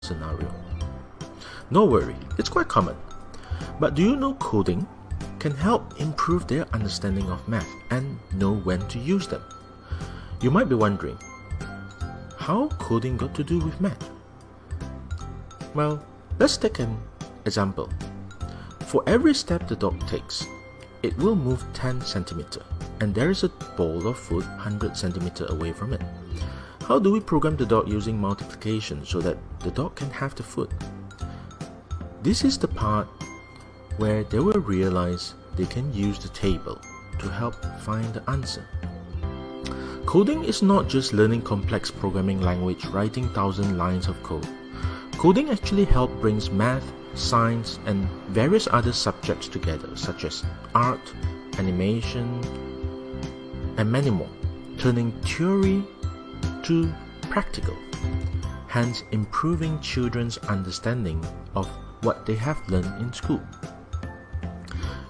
scenario. No worry, it's quite common. But do you know coding can help improve their understanding of math and know when to use them? You might be wondering, how coding got to do with math? Well, let's take an example. For every step the dog takes, it will move 10 centimeter, and there is a bowl of food 100 centimeter away from it. How do we program the dog using multiplication so that the dog can have the food? This is the part where they will realize they can use the table to help find the answer. Coding is not just learning complex programming language, writing 1,000 lines of code. Coding actually helps brings math, science, and various other subjects together, such as art, animation, and many more, turning theory to practical, hence improving children's understanding of what they have learned in school.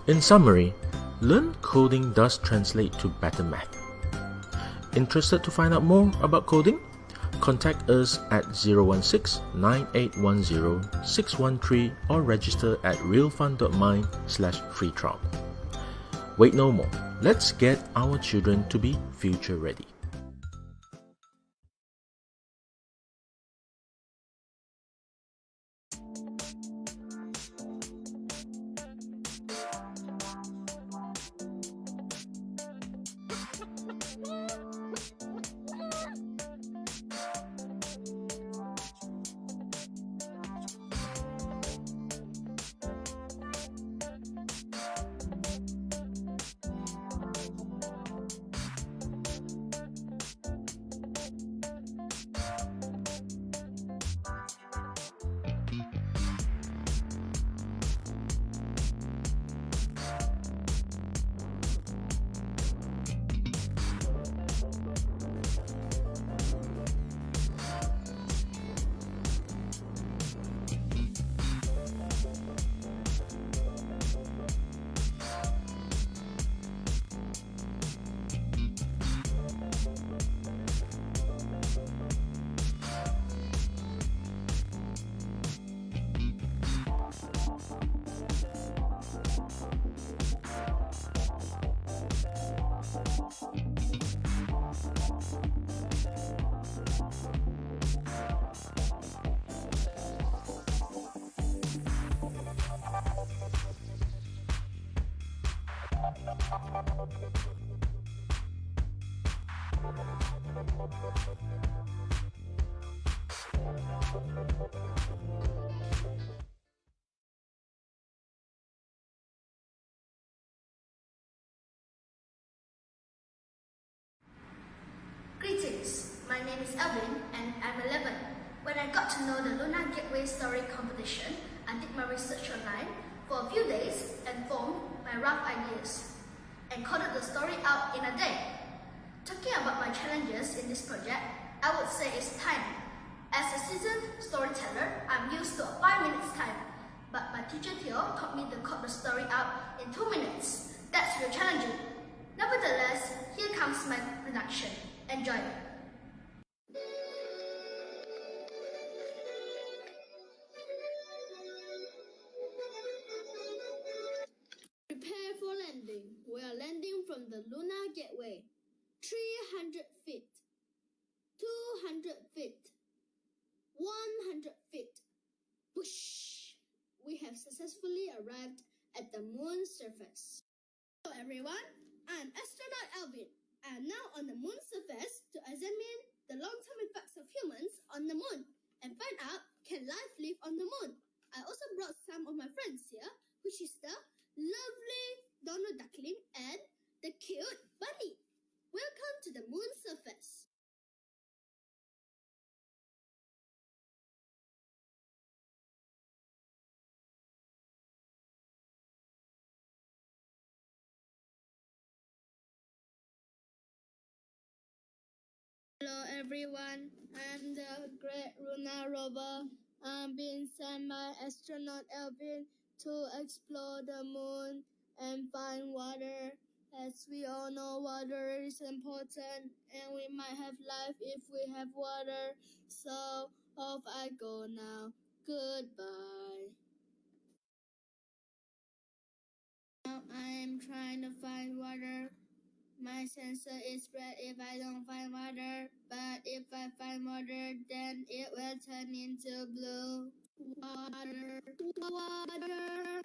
In summary, learn coding does translate to better math. Interested to find out more about coding? Contact us at 016-9810-613 or register at realfun.mind/free trial. Wait no more. Let's get our children to be future ready. Greetings, my name is Alvin and I'm 11. When I got to know the Lunar Gateway Story Competition, I did my research online for a few days and formed my rough ideas and coded the story out in a day. Talking about my challenges in this project, I would say it's time. As a seasoned storyteller, I'm used to a 5 minutes time, but my teacher Theo taught me to code the story out in 2 minutes. That's real challenging. Nevertheless, here comes my production. Enjoy. Prepare for landing. We are landing from the Lunar Gateway. 300 feet, 200 feet, 100 feet. Whoosh! We have successfully arrived at the moon's surface. Hello everyone, I'm astronaut Alvin. I am now on the moon's surface to examine the long-term effects of humans on the moon and find out can life live on the moon. I also brought some of my friends here, which is the lovely Donald Duckling and the cute Bunny. Welcome to the moon's surface. Hello everyone, I'm the Great Lunar Rover. I'm being sent by astronaut Alvin to explore the moon and find water. As we all know, water is important and we might have life if we have water. So Off I go now. Goodbye. Now I'm trying to find water. My sensor is red if I don't find water, but if I find water, then it will turn into blue. Water, water.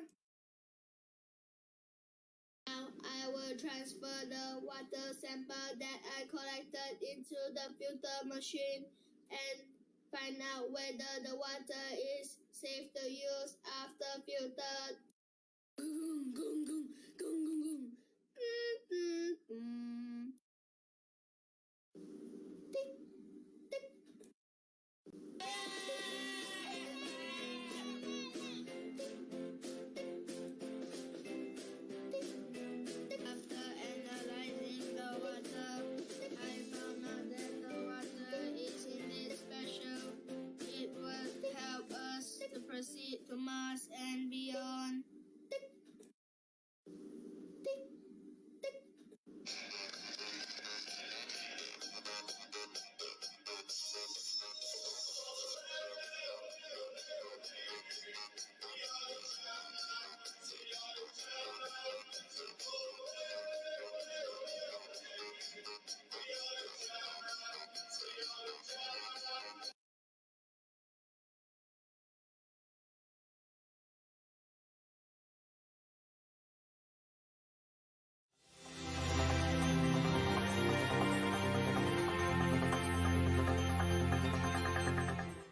Now I will transfer the water sample that I collected into the filter machine and find out whether the water is safe to use after filtered. Goom, goom, goom, goom, goom, goom. After analyzing the water, I found out that the water is indeed special. It will help us to proceed to Mars and beyond.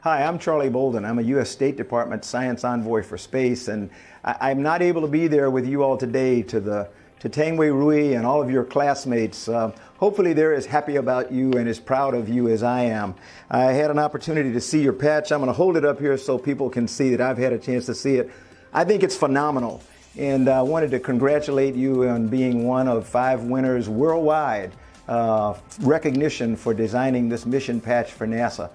Hi, I'm Charlie Bolden. I'm a U.S. State Department Science Envoy for Space, and I'm not able to be there with you all today to Tangwei Rui and all of your classmates. Hopefully they're as happy about you and as proud of you as I am. I had an opportunity to see your patch. I'm going to hold it up here so people can see that I've had a chance to see it. I think it's phenomenal, and I wanted to congratulate you on being one of 5 winners worldwide recognition for designing this mission patch for NASA.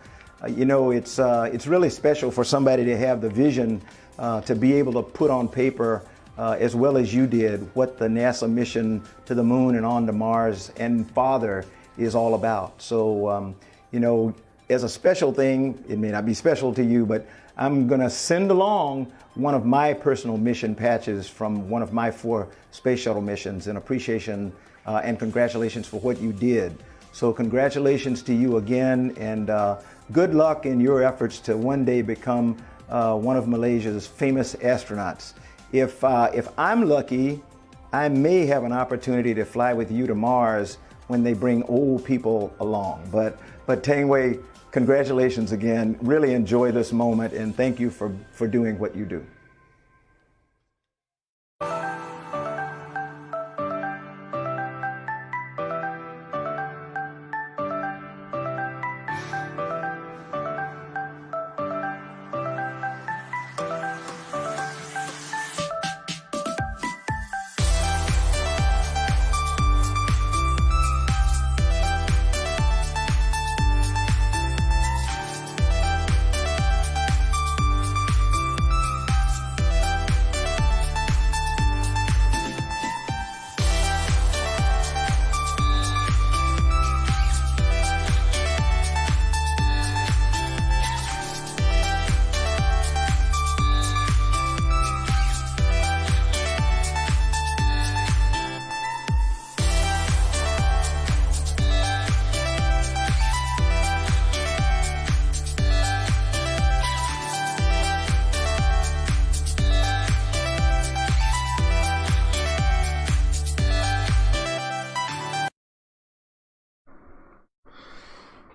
You know, it's really special for somebody to have the vision to be able to put on paper, as well as you did, what the NASA mission to the moon and on to Mars and farther is all about. So, you know, as a special thing, it may not be special to you, but I'm going to send along one of my personal mission patches from one of my 4 space shuttle missions in appreciation and congratulations for what you did. So congratulations to you again, and good luck in your efforts to one day become one of Malaysia's famous astronauts. If I'm lucky, I may have an opportunity to fly with you to Mars when they bring old people along. But Tangwei, congratulations again. Really enjoy this moment, and thank you for doing what you do.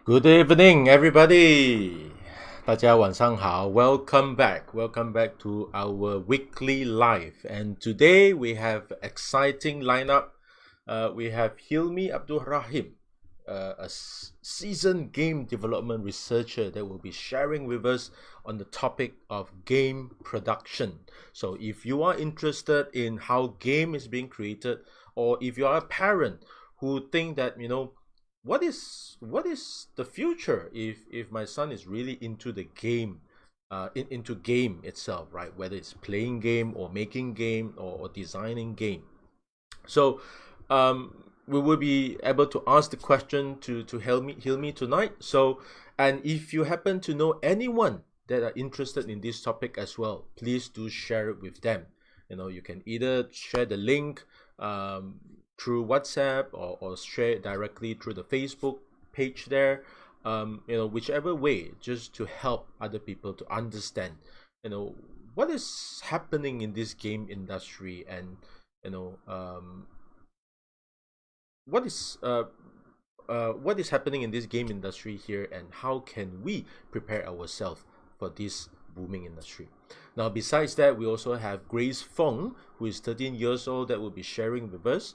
Good evening, everybody. 大家晚上好. Welcome back to our weekly live. And today we have exciting lineup. We have Hilmy Abdul Rahim, a seasoned game development researcher that will be sharing with us on the topic of game production. So if you are interested in how game is being created, or if you are a parent who think that, you know, what is the future if my son is really into the game, into game itself, right? Whether it's playing game or making game or designing game. So we will be able to ask the question to Hilmy tonight. So And if you happen to know anyone that are interested in this topic as well, please do share it with them. You can either share the link through WhatsApp or share it directly through the Facebook page there. Whichever way, just to help other people to understand, what is happening in this game industry, and what is happening in this game industry here, and how can we prepare ourselves for this booming industry. Now, besides that, we also have Grace Fong, who is 13 years old, that will be sharing with us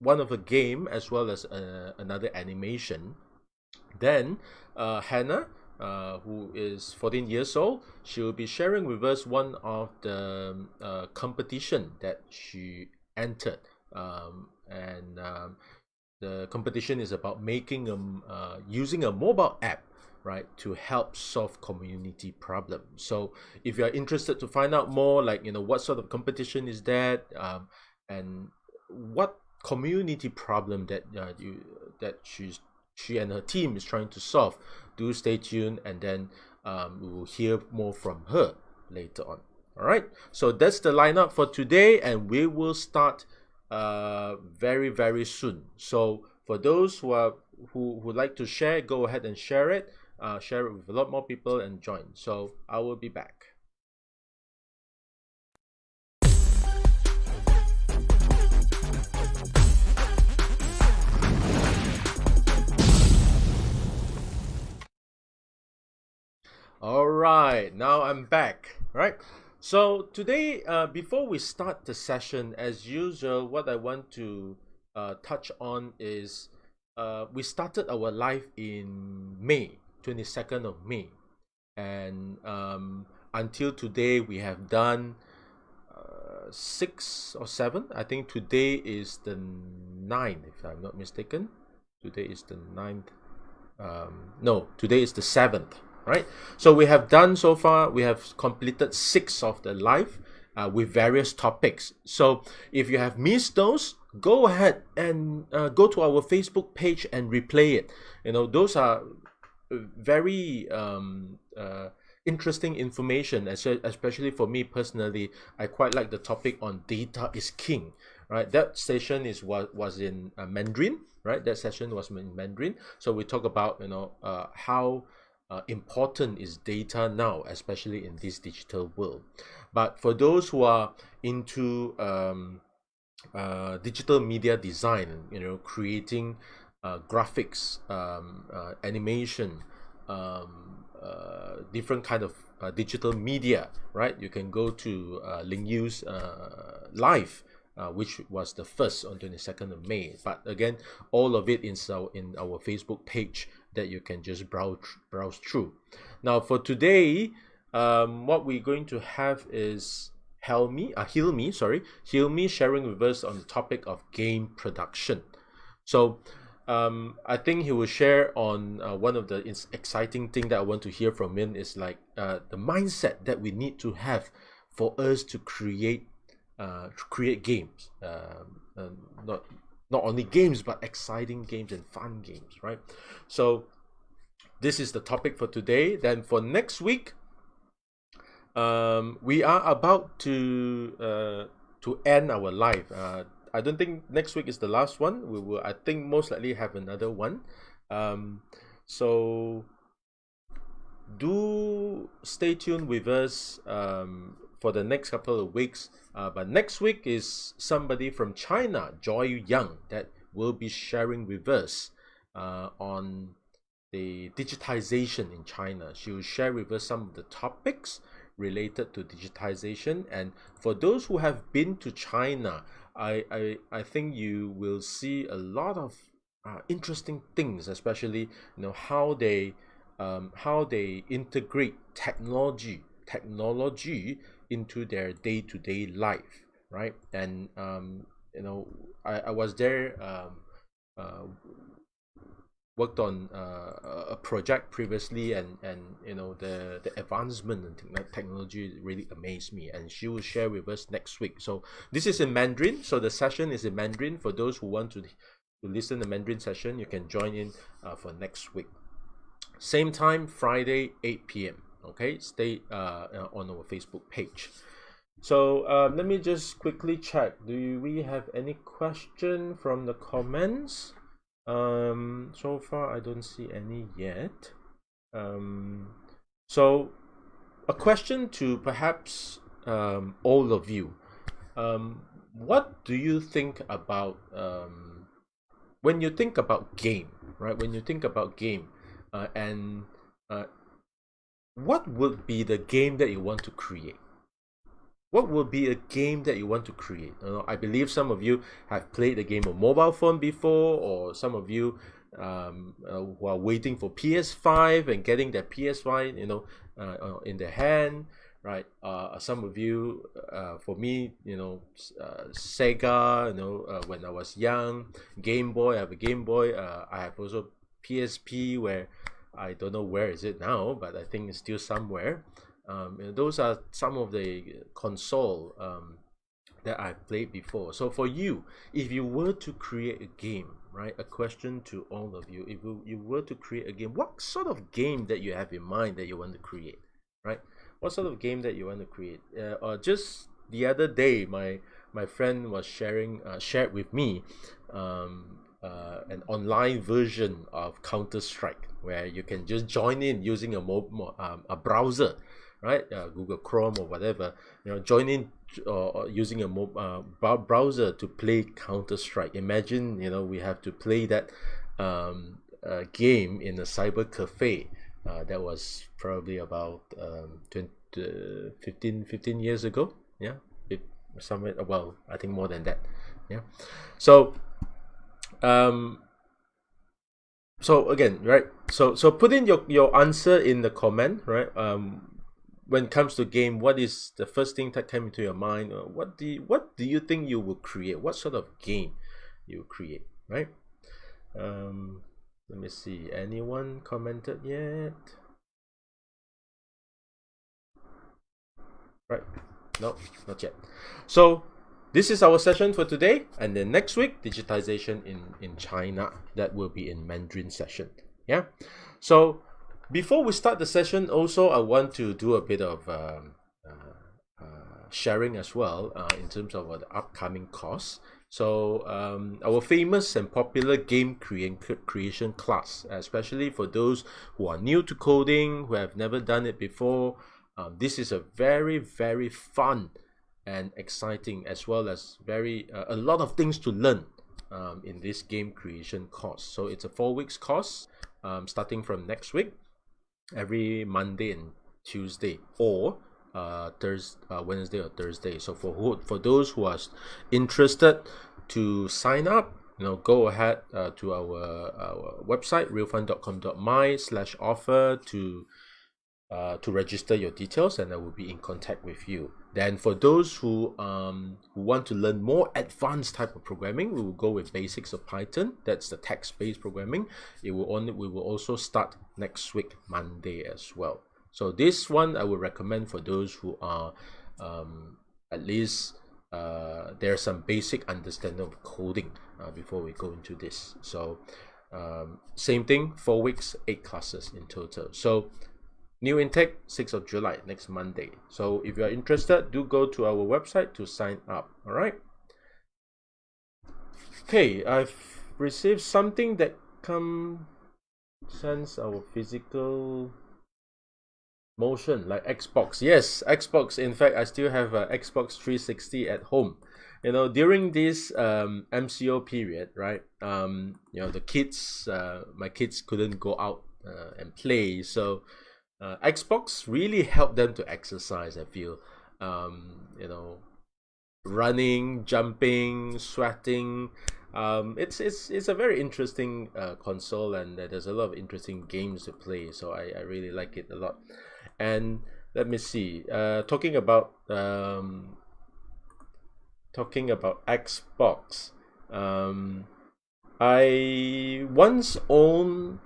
one of a game as well as another animation. Then Hannah, who is 14 years old, she will be sharing with us one of the competition that she entered, the competition is about making using a mobile app, right, to help solve community problems. So if you are interested to find out more, like what sort of competition is that, and what community problem that she and her team is trying to solve, do stay tuned, and then we will hear more from her later on. All right, so that's the lineup for today, and we will start very, very soon. So for those who would like to share, go ahead and share it with a lot more people and join. So I will be back. All right, now I'm back. Right, so today, before we start the session, as usual, what I want to touch on is we started our live in May, 22nd of May, and until today we have done 6 or 7. I think today is the 9th, if I'm not mistaken. Today is the 9th. No, today is the 7th. Right, so we have done so far, we have completed 6 of the live with various topics. So if you have missed those, go ahead and go to our Facebook page and replay it. Those are very interesting information, especially for me personally. I quite like the topic on data is king. Right, that session was in Mandarin. Right, that session was in Mandarin. So we talk about how important is data now, especially in this digital world. But for those who are into digital media design, creating graphics, animation, different kind of digital media, right? You can go to Ling Yu's live, which was the first on 22nd of May. But again, all of it is in our Facebook page that you can just browse through. Now for today, what we're going to have is Hilmy sharing with us on the topic of game production. So I think he will share on one of the exciting thing that I want to hear from him is like the mindset that we need to have for us to create games, not only games, but exciting games and fun games, right? So this is the topic for today. Then for next week, we are about to end our live. I don't think next week is the last one. We will, I think, most likely have another one. So do stay tuned with us for the next couple of weeks. But next week is somebody from China, Joy Young, that will be sharing with us on the digitization in China. She will share with us some of the topics related to digitization. And for those who have been to China, I think you will see a lot of interesting things, especially how they integrate technology into their day-to-day life, right? And I was there, worked on a project previously, and the advancement in technology really amazed me, and she will share with us next week. So this is in Mandarin, so the session is in Mandarin for those who want to listen to Mandarin session, you can join in for next week. Same time, Friday, 8 p.m. Okay, stay on our Facebook page. So let me just quickly check. Do we have any question from the comments? So far, I don't see any yet. So a question to perhaps all of you. What do you think about when you think about game, right? When you think about game, what would be the game that you want to create? What would be a game that you want to create? I believe some of you have played the game on mobile phone before, or some of you who are waiting for PS5 and getting their PS5, in their hand, right? Some of you, for me, Sega, when I was young, Game Boy. I have a Game Boy. I have also PSP, where I don't know where is it now, but I think it's still somewhere. Those are some of the console that I've played before. So for you, if you were to create a game, right? A question to all of you: if you were to create a game, what sort of game that you have in mind that you want to create, right? What sort of game that you want to create? Or just the other day, my friend was shared with me an online version of Counter-Strike, where you can just join in using a browser, right? Google Chrome or whatever, join in using a browser to play Counter-Strike. Imagine, we have to play that game in a cyber cafe. That was probably about 15 years ago. Yeah, somewhere. Well, I think more than that. Yeah. So again, right? So put in your answer in the comment, right? When it comes to game, what is the first thing that came into your mind? What do you think you will create? What sort of game you create, right? Let me see. Anyone commented yet? Right? No, not yet. So this is our session for today, and then next week, digitization in China. That will be in Mandarin session. Yeah. So before we start the session, also I want to do a bit of sharing as well in terms of the upcoming course. So our famous and popular game creation class, especially for those who are new to coding, who have never done it before, this is a very, very fun and exciting, as well as a lot of things to learn in this game creation course. So it's a 4 weeks course, starting from next week, every Monday and Tuesday, or Wednesday or Thursday. So for those who are interested to sign up, go ahead to our website, realfun.com.my/offer to register your details, and I will be in contact with you. Then for those who want to learn more advanced type of programming, we will go with basics of Python. That's the text-based programming. We will also start next week, Monday as well. So this one I would recommend for those who are at least there's some basic understanding of coding before we go into this. So same thing, 4 weeks, 8 classes in total. So new intake 6th of July, next Monday. So if you are interested, do go to our website to sign up. All right. Okay, I've received something that sense our physical motion, like Xbox. Yes, Xbox. In fact, I still have a Xbox 360 at home. During this MCO period, right? The kids, my kids couldn't go out and play, so Xbox really helped them to exercise. I feel, running, jumping, sweating. It's a very interesting console, and there's a lot of interesting games to play. So I really like it a lot. And let me see. Talking about Xbox. I once owned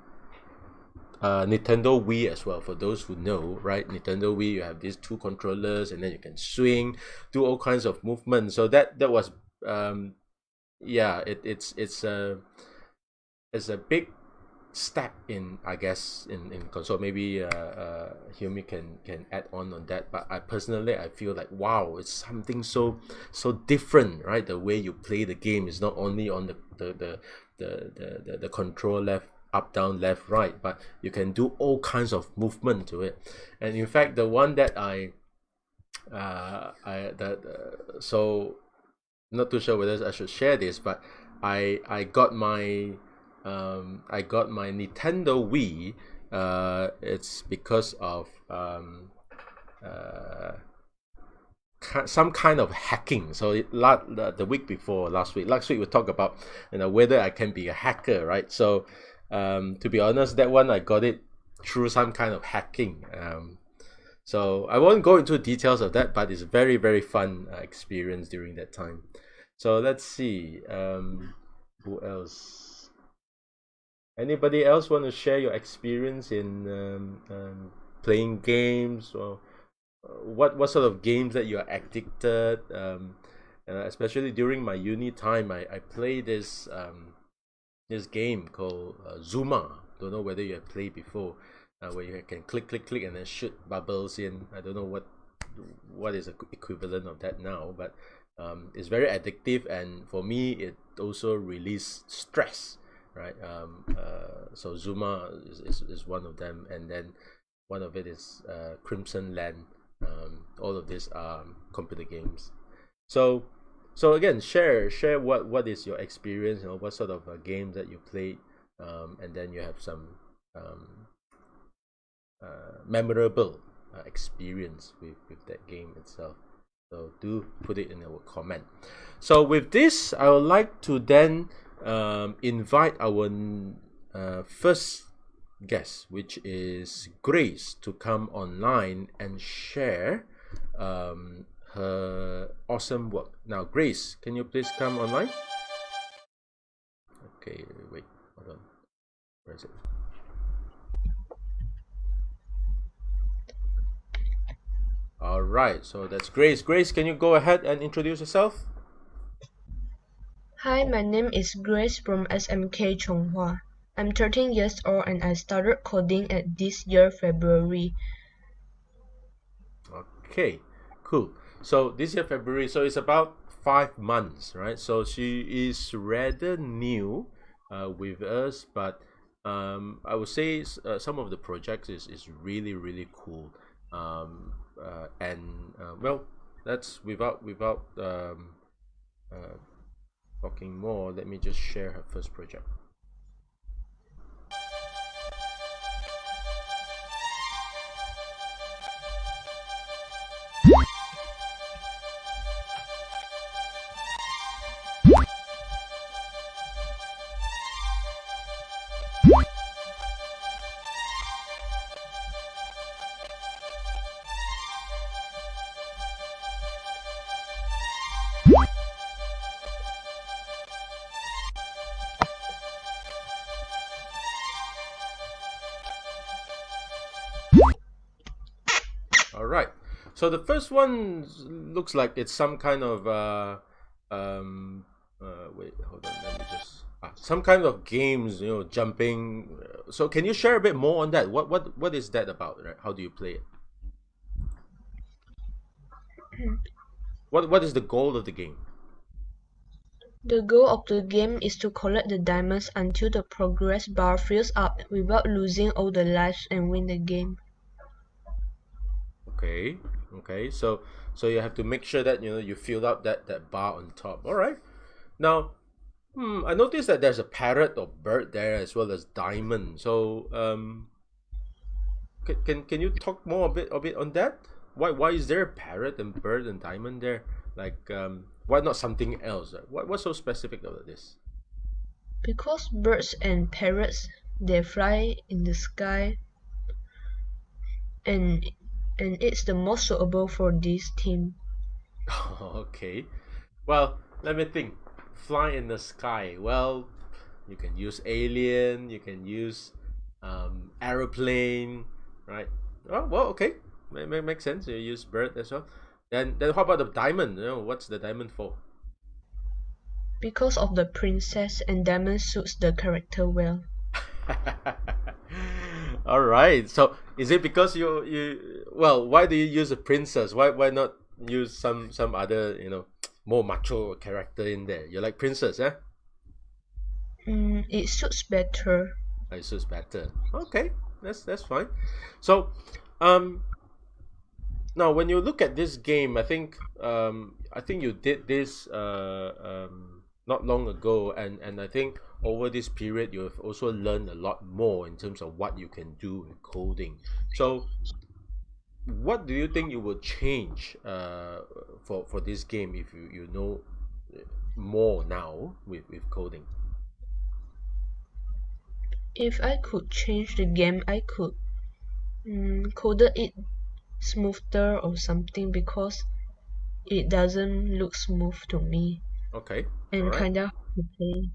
Nintendo Wii as well. For those who know, right? Nintendo Wii, you have these 2 controllers, and then you can swing, do all kinds of movements. So that was yeah, it's a big step in, I guess, in console. Maybe Hilmy can add on that. But I personally, I feel like, wow, it's something so different, right? The way you play the game is not only on the control left, up, down, left, right, but you can do all kinds of movement to it. And in fact, the one that so not too sure whether I should share this, but I got my Nintendo Wii. It's because of some kind of hacking. So the week before last week we talked about whether I can be a hacker, right? So to be honest, that one I got it through some kind of hacking. So I won't go into details of that, but it's a very, very fun experience during that time. So let's see, who else? Anybody else want to share your experience in playing games, or what sort of games that you are addicted? Especially during my uni time, I play this game called Zuma. Don't know whether you have played before, where you can click and then shoot bubbles in. I don't know what is the equivalent of that now, but it's very addictive, and for me it also releases stress, right? So Zuma is one of them, and then one of it is Crimson Land. All of these are computer games. So again, share what is your experience, what sort of games that you played, and then you have some memorable experience with that game itself. So do put it in our comment. So with this, I would like to then invite our first guest, which is Grace, to come online and share her awesome work. Now, Grace, can you please come online? Okay, wait, hold on. Where is it? All right, so that's Grace. Grace, can you go ahead and introduce yourself? Hi, my name is Grace from SMK Chonghua. I'm 13 years old and I started coding at this year February. Okay, cool. So this year February, so it's about 5 months, right? So she is rather new with us, but I would say some of the projects is really, really cool. Well, that's without talking more, let me just share her first project. All right. So the first one looks like it's some kind of wait, hold on. Let me just some kind of games, jumping. So can you share a bit more on that? What is that about? Right? How do you play it? What is the goal of the game? The goal of the game is to collect the diamonds until the progress bar fills up without losing all the lives and win the game. Okay. So you have to make sure that you fill up that bar on top. All right. Now, I noticed that there's a parrot or bird there as well as diamond. So can you talk more a bit on that? Why is there a parrot and bird and diamond there? Like why not something else? What's so specific about this? Because birds and parrots, they fly in the sky, and it's the most suitable for this theme. Okay. Well, let me think. Fly in the sky. Well, you can use alien, you can use aeroplane, right? Oh, well, okay. Makes sense. You use bird as well. Then how about the diamond? What's the diamond for? Because of the princess and diamond suits the character well. All right. So is it because you well, why do you use a princess? Why not use some other, more macho character in there? You like princess, eh? It suits better. It suits better. Okay, that's fine. So, um, now when you look at this game, I think you did this not long ago, and I think over this period you have also learned a lot more in terms of what you can do with coding. So, what do you think you will change for this game if you know more now with coding? If I could change the game, I could coded it smoother or something because it doesn't look smooth to me Okay, all and right. kinda hard to play.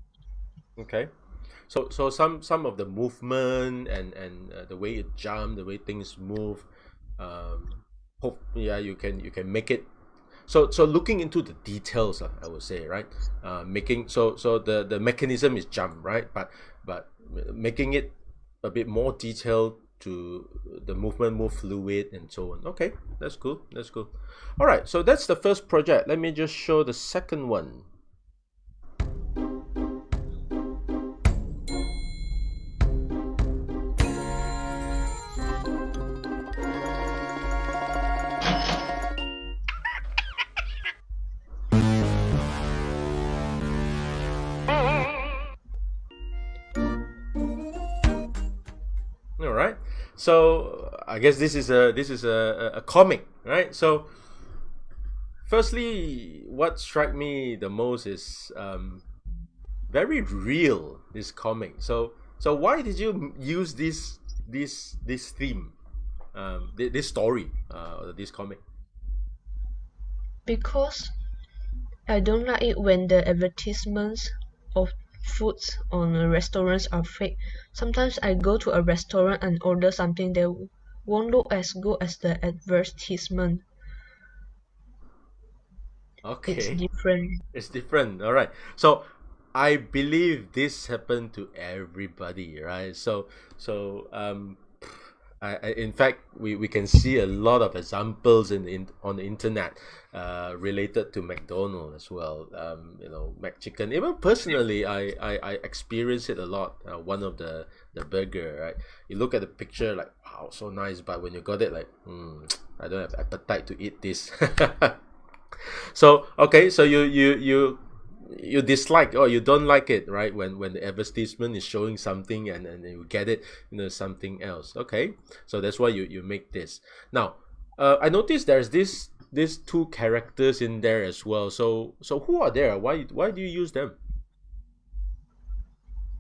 Okay. So some of the movement and the way it jump, the way things move, hope yeah you can make it. So looking into the details, I would say, right? Making so the mechanism is jump, right? But making it a bit more detailed to the movement more fluid and so on. Okay, that's cool. That's cool. All right. So that's the first project. Let me just show the second one. All right. So I guess this is a comic, right? So firstly, what struck me the most is very real, this comic. So why did you use this theme, this story, this comic? Because I don't like it when the advertisements of foods on restaurants are fake. Sometimes I go to a restaurant and order something that won't look as good as the advertisement. It's Okay, different. it's different. All right. So I believe this happened to everybody, right? So in fact, we can see a lot of examples on the internet related to McDonald's as well. McChicken. Even personally, I experience it a lot. One of the burger, right? You look at the picture like, wow, so nice, but when you got it, like, I don't have appetite to eat this. So okay, so you dislike or you don't like it, right? When the advertisement is showing something and you get it, something else. Okay, so that's why you make this. Now, I noticed there's these two characters in there as well. So who are there? Why do you use them?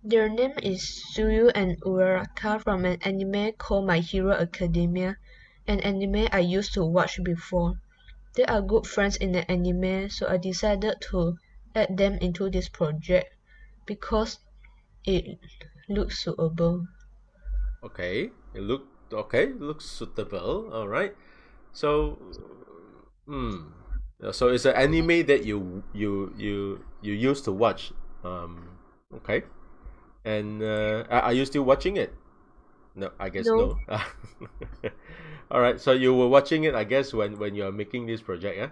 Their name is Suyu and Uraraka from an anime called My Hero Academia, an anime I used to watch before. They are good friends in the anime, so I decided to add them into this project because it looks suitable. Okay, looks suitable. All right. So, hmm. So it's an anime that you used to watch. Okay. And are you still watching it? No, I guess No, no. All right. So you were watching it, I guess, when you are making this project, yeah.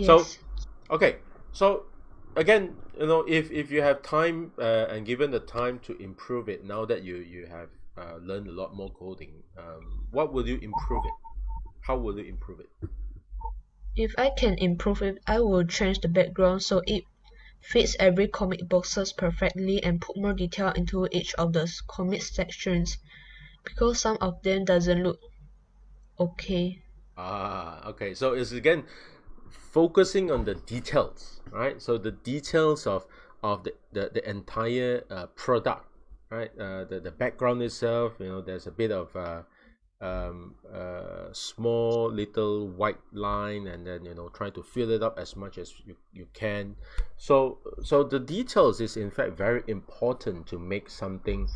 So yes. okay. So again, if you have time and given the time to improve it, now that you have learned a lot more coding, what will you improve it? How will you improve it? If I can improve it, I will change the background so it fits every comic boxes perfectly and put more detail into each of the comic sections because some of them doesn't look okay. Okay. So it's again focusing on the details, right? So the details of the entire product, right? The background itself, there's a bit of small little white line, and then try to fill it up as much as you can. So the details is in fact very important to make something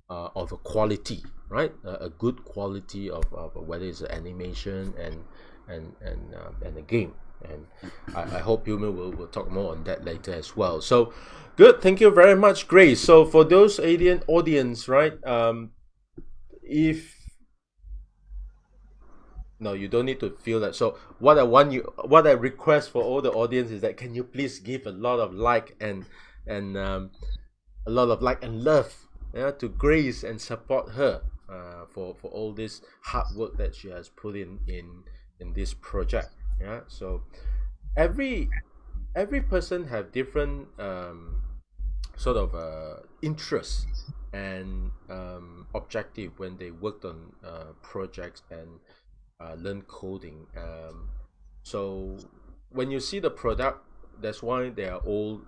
of a quality, right? A good quality of whether it's an animation and a game. And I hope Hilmy will talk more on that later as well. So good, thank you very much, Grace. So for those audience, right? No, you don't need to feel that. So what I request for all the audience is that, can you please give a lot of like and a lot of like and love, yeah, to Grace, and support her for all this hard work that she has put in this project. Yeah. So every person have different sort of interests and objective when they worked on projects and learn coding. So when you see the product, that's why they are all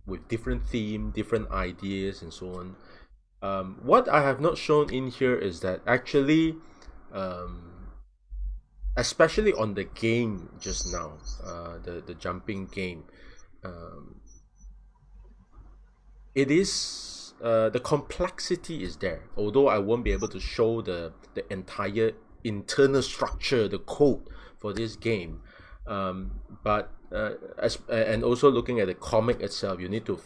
with different theme, different ideas, and so on. What I have not shown in here is that actually, especially on the game just now, the jumping game, it is the complexity is there. Although I won't be able to show the entire internal structure, the code for this game, but and also looking at the comic itself, you need to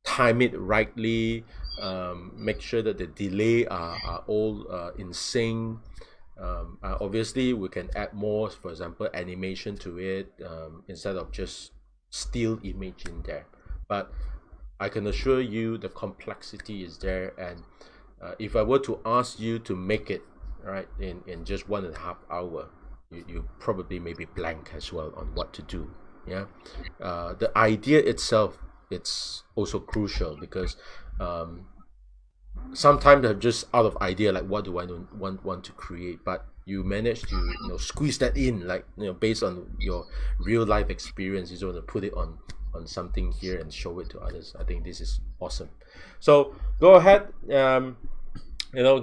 time it rightly, make sure that the delay are all in sync. Obviously we can add more, for example, animation to it, instead of just still image in there. But I can assure you the complexity is there, and if I were to ask you to make it right in just 1.5 hours, you probably may be blank as well on what to do. Yeah. The idea itself, it's also crucial, because sometimes I'm just out of idea, like what do I want to create, but you manage to squeeze that in, like based on your real life experience, you want to put it on something here and show it to others. I think this is awesome. So go ahead,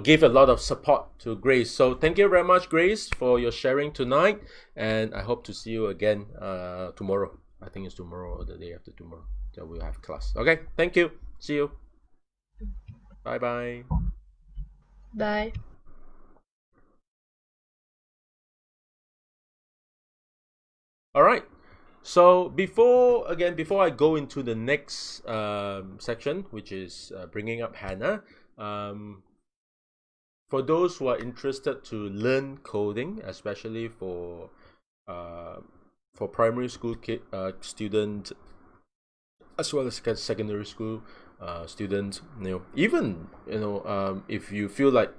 give a lot of support to Grace. So thank you very much, Grace, for your sharing tonight, and I hope to see you again tomorrow. I think it's tomorrow or the day after tomorrow that we'll have class. Okay, thank you. See you. Bye bye. Bye. All right. So before I go into the next section, which is bringing up Hannah, for those who are interested to learn coding, especially for primary school student, as well as secondary school students, even if you feel like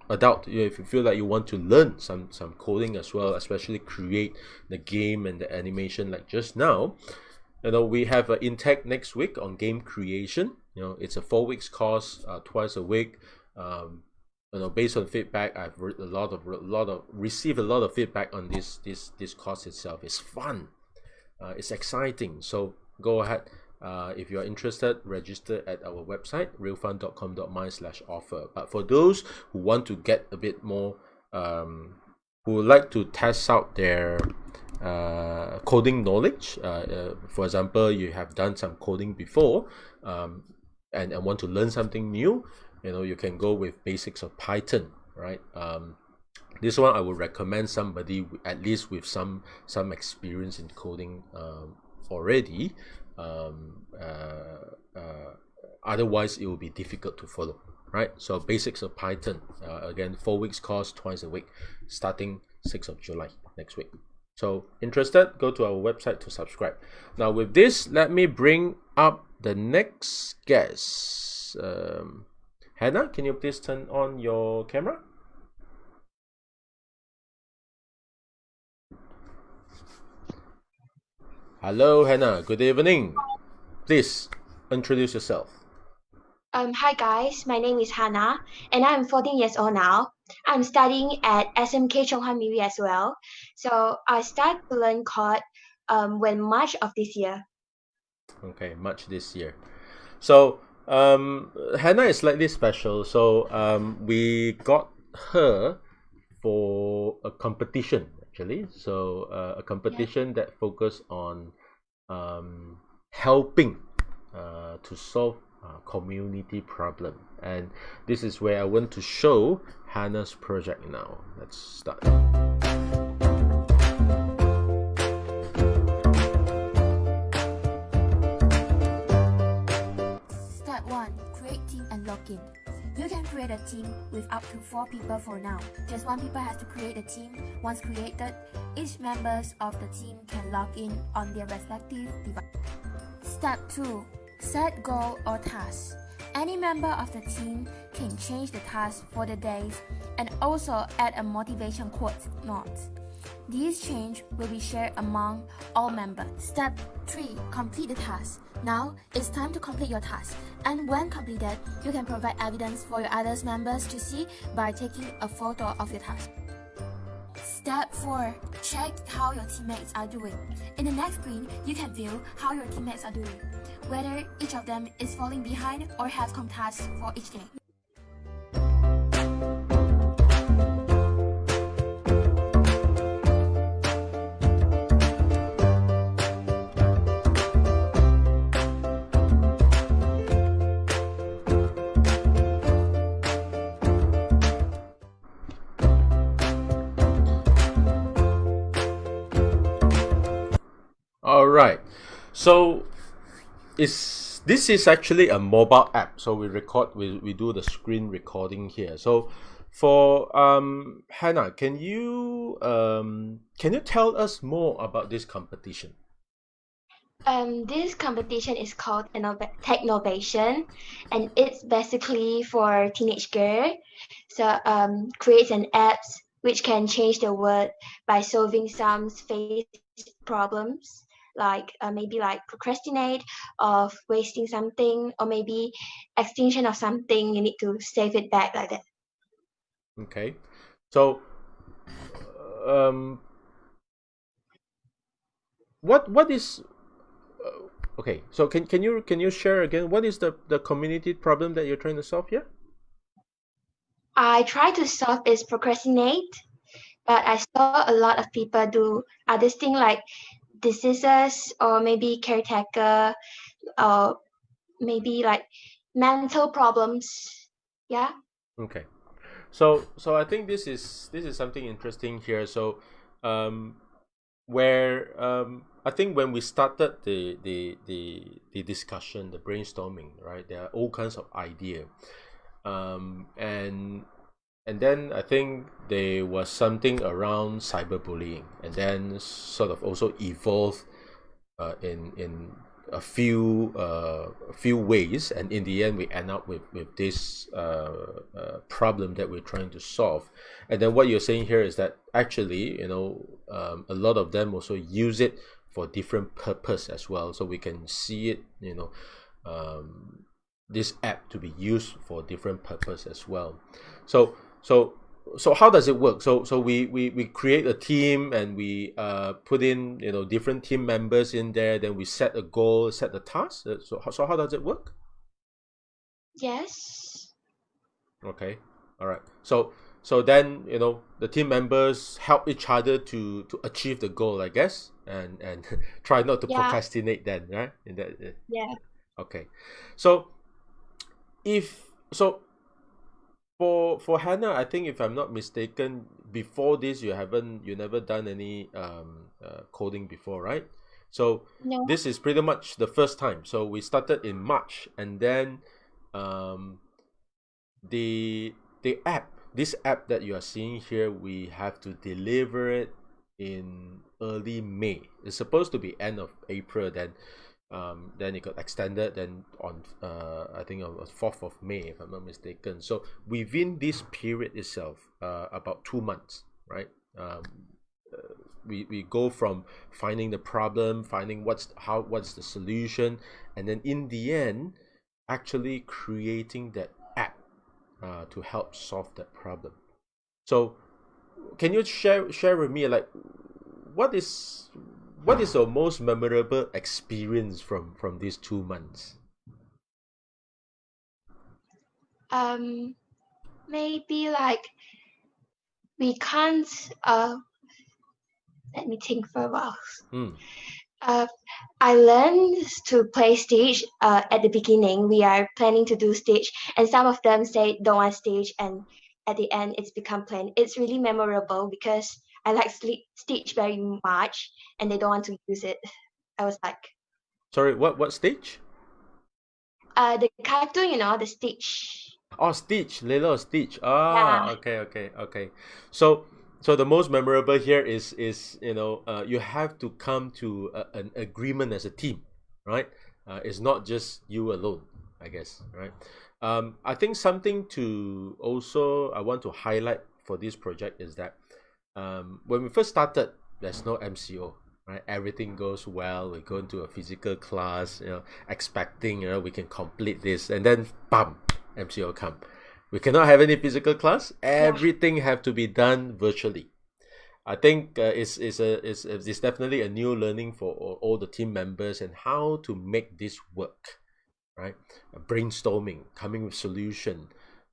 adult, if you feel like you want to learn some coding as well, especially create the game and the animation like just now, we have an intake next week on game creation. It's a 4 weeks course, twice a week. Based on feedback, I've received a lot of feedback on this course itself. It's fun, it's exciting. So go ahead. If you are interested, register at our website, realfun.com.my/offer. But for those who want to get a bit more, who would like to test out their coding knowledge, for example, you have done some coding before, and want to learn something new, you can go with basics of Python, right? This one I would recommend somebody at least with some experience in coding already. Otherwise it will be difficult to follow, right? So basics of Python, again, 4 weeks course, twice a week, starting 6th of July next week. So interested, go to our website to subscribe. Now with this, let me bring up the next guest. Hannah, can you please turn on your camera? Hello, Hannah. Good evening. Please introduce yourself. Hi guys, my name is Hannah, and I'm 14 years old now. I'm studying at SMK Chonghua Miri as well. So I started to learn code when March of this year. Okay, March this year. So Hannah is slightly special. So we got her for a competition, actually. So a competition that focused on helping to solve community problem, and this is where I want to show Hannah's project now. Let's start. login. You can create a team with up to 4 people for now. Just one people has to create a team. Once created, each members of the team can log in on their respective device. Step 2. Set goal or task. Any member of the team can change the task for the days and also add a motivation quote note. These changes will be shared among all members. Step 3. Complete the task. Now, it's time to complete your task. And when completed, you can provide evidence for your other members to see by taking a photo of your task. Step 4. Check how your teammates are doing. In the next screen, you can view how your teammates are doing, whether each of them is falling behind or has come tasks for each day. All right, so this is actually a mobile app. So we do the screen recording here. So for Hannah, can you tell us more about this competition? This competition is called Technovation, and it's basically for teenage girl. So creates an app which can change the world by solving some face problems, like maybe like procrastinate, of wasting something, or maybe extinction of something. You need to save it back like that. Okay, so what is okay? So can you share again what is the community problem that you're trying to solve here? I try to solve is procrastinate, but I saw a lot of people do other things like diseases or maybe caretaker or maybe like mental problems. Yeah. Okay, so I think this is something interesting here. So where I think when we started the discussion, the brainstorming, right, there are all kinds of idea, and then I think there was something around cyberbullying, and then sort of also evolved in a few ways, and in the end we end up with this problem that we're trying to solve. And then what you're saying here is that actually, a lot of them also use it for different purpose as well, so we can see it, this app to be used for different purpose as well. So how does it work? So we create a team, and we put in different team members in there. Then we set a goal, set the task. So how does it work? Yes. Okay. All right. So then the team members help each other to achieve the goal, I guess, and try not to procrastinate. Then, right? In that. Yeah. Okay. So For Hannah, I think if I'm not mistaken, before this you never done any coding before, right? So No. this is pretty much the first time. So we started in March, and then the app, this app that you are seeing here, we have to deliver it in early May. It's supposed to be end of April, then it got extended then on I think on the 4th of May, if I'm not mistaken. So within this period itself, about 2 months, right? We go from finding the problem, finding what's the solution, and then in the end actually creating that app to help solve that problem. So can you share with me, like, what is your most memorable experience from these 2 months? Maybe like we can't let me think for a while. I learned to play stage at the beginning. We are planning to do stage, and some of them say don't want stage, and at the end it's become plain. It's really memorable because I like stage very much, and they don't want to use it. I was like, sorry, what stage? The cartoon, the Stitch. Oh, Stitch, Lilo Stitch. Yeah. Okay. So, the most memorable here is you have to come to an agreement as a team, right? It's not just you alone, I guess, right? I think something to also I want to highlight for this project is that when we first started, there's no MCO. Right, everything goes well. We go into a physical class, expecting we can complete this, and then bam, MCO come. We cannot have any physical class. Everything have to be done virtually. I think it's definitely a new learning for all the team members and how to make this work. Right, brainstorming, coming with solution,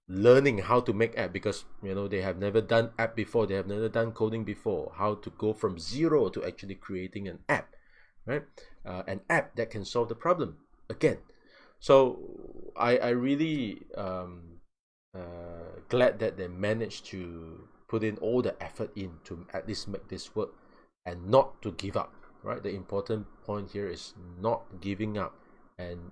learning how to make app because they have never done app before, they have never done coding before, how to go from zero to actually creating an app, right? An app that can solve the problem again. So I really glad that they managed to put in all the effort in to at least make this work and not to give up, right? The important point here is not giving up. And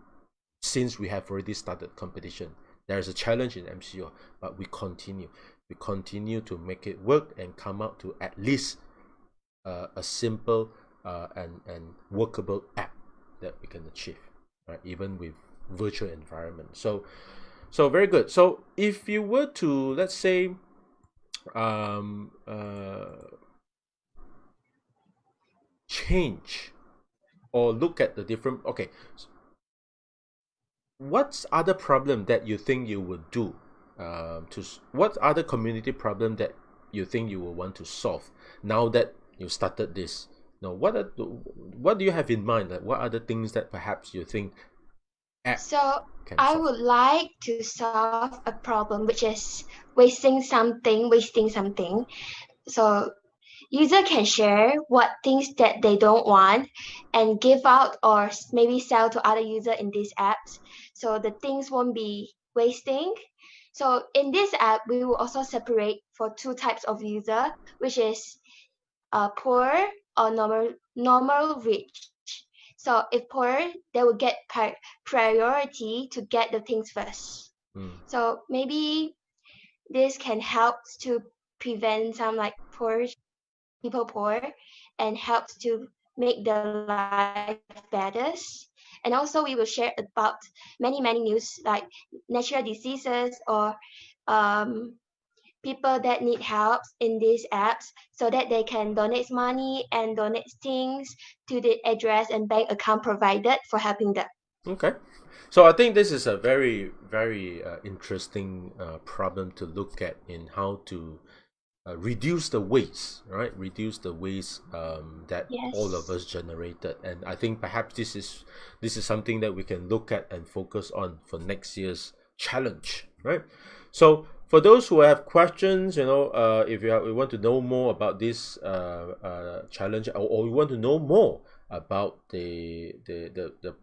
since we have already started competition, there is a challenge in MCO, but we continue to make it work and come out to at least a simple and workable app that we can achieve, right? Even with virtual environment. So very good. So if you were to, let's say, change or look at the different, okay, what's other problem that you think you would do what other community problem that you think you will want to solve now that you started this? What do you have in mind? Like, what are the things that perhaps you think So can I solve? would like to solve a problem which is wasting something. So user can share what things that they don't want and give out or maybe sell to other user in these apps. So the things won't be wasting. So in this app, we will also separate for two types of user, which is poor or normal rich. So if poor, they will get priority to get the things first. So maybe this can help to prevent some like people poor and helps to make their life better. And also we will share about many news like natural diseases or people that need help in these apps so that they can donate money and donate things to the address and bank account provided for helping them. Okay, so I think this is a very interesting problem to look at in how to reduce the waste, right? Reduce the waste that all of Yes. us generated, and I think perhaps this is something that we can look at and focus on for next year's challenge, right? So for those who have questions, if we want to know more about this challenge, or we want to know more about the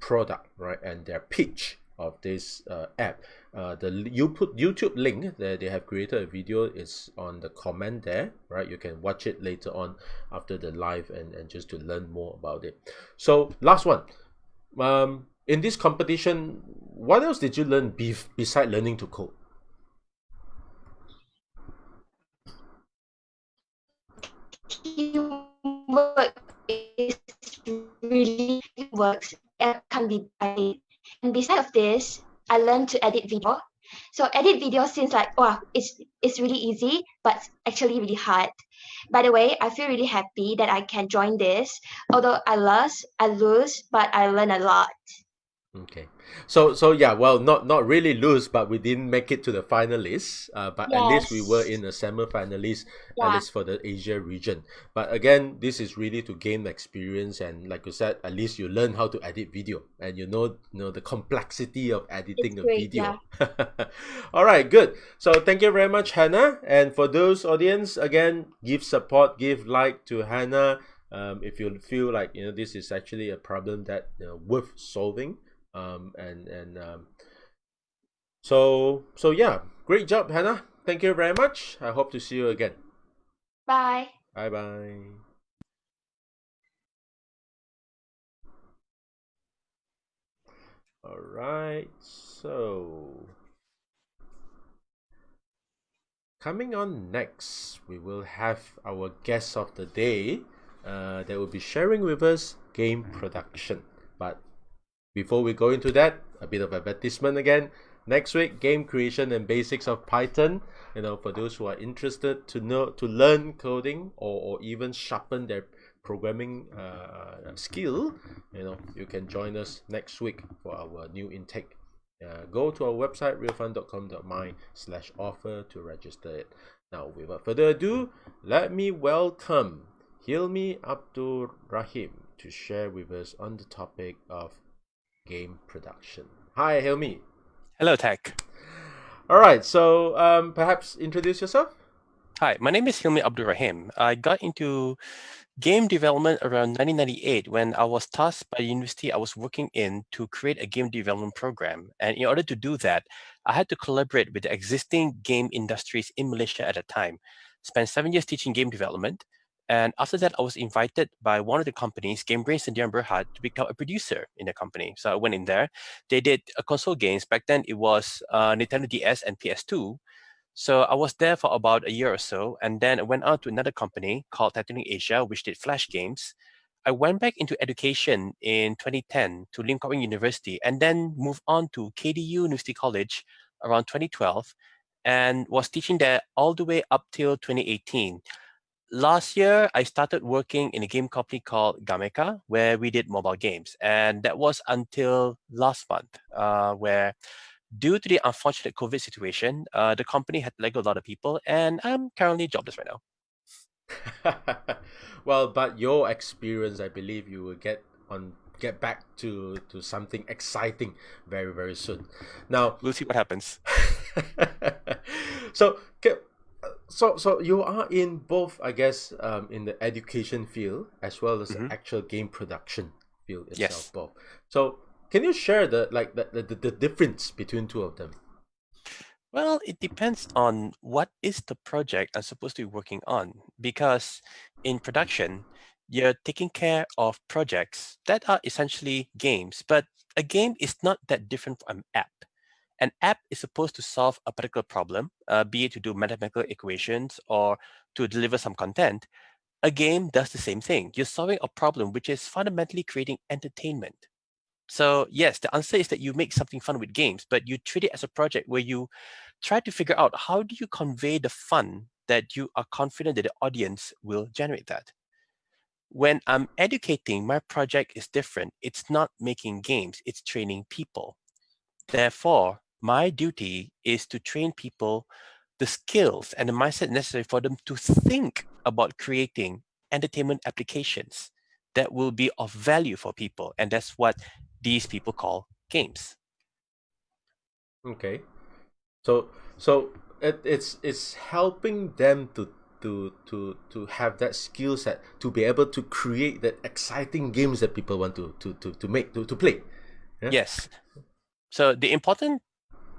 product, right, and their pitch of this app, the YouTube link that they have created a video is on the comment there, right? You can watch it later on after the live and just to learn more about it. So last one, in this competition, what else did you learn besides learning to code? Teamwork is really works and can be divided. And besides of this, I learned to edit video. So edit video seems like wow, it's really easy, but actually really hard. By the way, I feel really happy that I can join this. Although I lose, but I learn a lot. Okay, so yeah, well, not really lose, but we didn't make it to the finalists. But at least we were Yes. in the semi-finalists, at Yeah. least for the Asia region. But again, this is really to gain experience, and like you said, at least you learn how to edit video, and you know the complexity of It's editing a great. Yeah. video. All right, good. So thank you very much, Hannah. And for those audience, again, give support, give like to Hannah. If you feel like this is actually a problem that worth solving. So yeah, great job, Hannah. Thank you very much. I hope to see you again. Bye. Bye bye. All right, so coming on next, we will have our guest of the day that will be sharing with us game production. But before we go into that, a bit of advertisement again. Next week, game creation and basics of Python. For those who are interested to learn coding or even sharpen their programming skill, you can join us next week for our new intake. Go to our website realfun.com.my/offer to register it. Now, without further ado, let me welcome Hilmy Abdul Rahim to share with us on the topic of game production. Hi, Hilmy. Hello, Tech. All right, so perhaps introduce yourself. Hi, my name is Hilmy Abdul Rahim. I got into game development around 1998 when I was tasked by the university I was working in to create a game development program. And in order to do that, I had to collaborate with the existing game industries in Malaysia at the time. Spent 7 years teaching game development. And after that, I was invited by one of the companies, Game Brains and Dian Berhad, to become a producer in the company. So I went in there. They did console games. Back then, it was Nintendo DS and PS2. So I was there for about a year or so, and then I went on to another company called Technovation, which did flash games. I went back into education in 2010 to Lim Kok Wing University, and then moved on to KDU University College around 2012, and was teaching there all the way up till 2018. Last year, I started working in a game company called Gameka, where we did mobile games, and that was until last month, where due to the unfortunate COVID situation, the company had to let go a lot of people, and I'm currently jobless right now. Well, but your experience, I believe you will get back to something exciting very, very soon. Now We'll see what happens. so you are in both, I guess, in the education field as well as the actual game production field itself. Yes. Both. So can you share the difference between two of them? Well, it depends on what is the project I'm supposed to be working on. Because in production, you're taking care of projects that are essentially games. But a game is not that different from an app. An app is supposed to solve a particular problem, be it to do mathematical equations or to deliver some content. A game does the same thing. You're solving a problem which is fundamentally creating entertainment. So yes, the answer is that you make something fun with games, but you treat it as a project where you try to figure out how do you convey the fun that you are confident that the audience will generate that. When I'm educating, my project is different. It's not making games, it's training people. Therefore, my duty is to train people the skills and the mindset necessary for them to think about creating entertainment applications that will be of value for people. And that's what these people call games. Okay, so it's helping them to have that skill set to be able to create that exciting games that people want to make to play. Yeah? Yes. So the important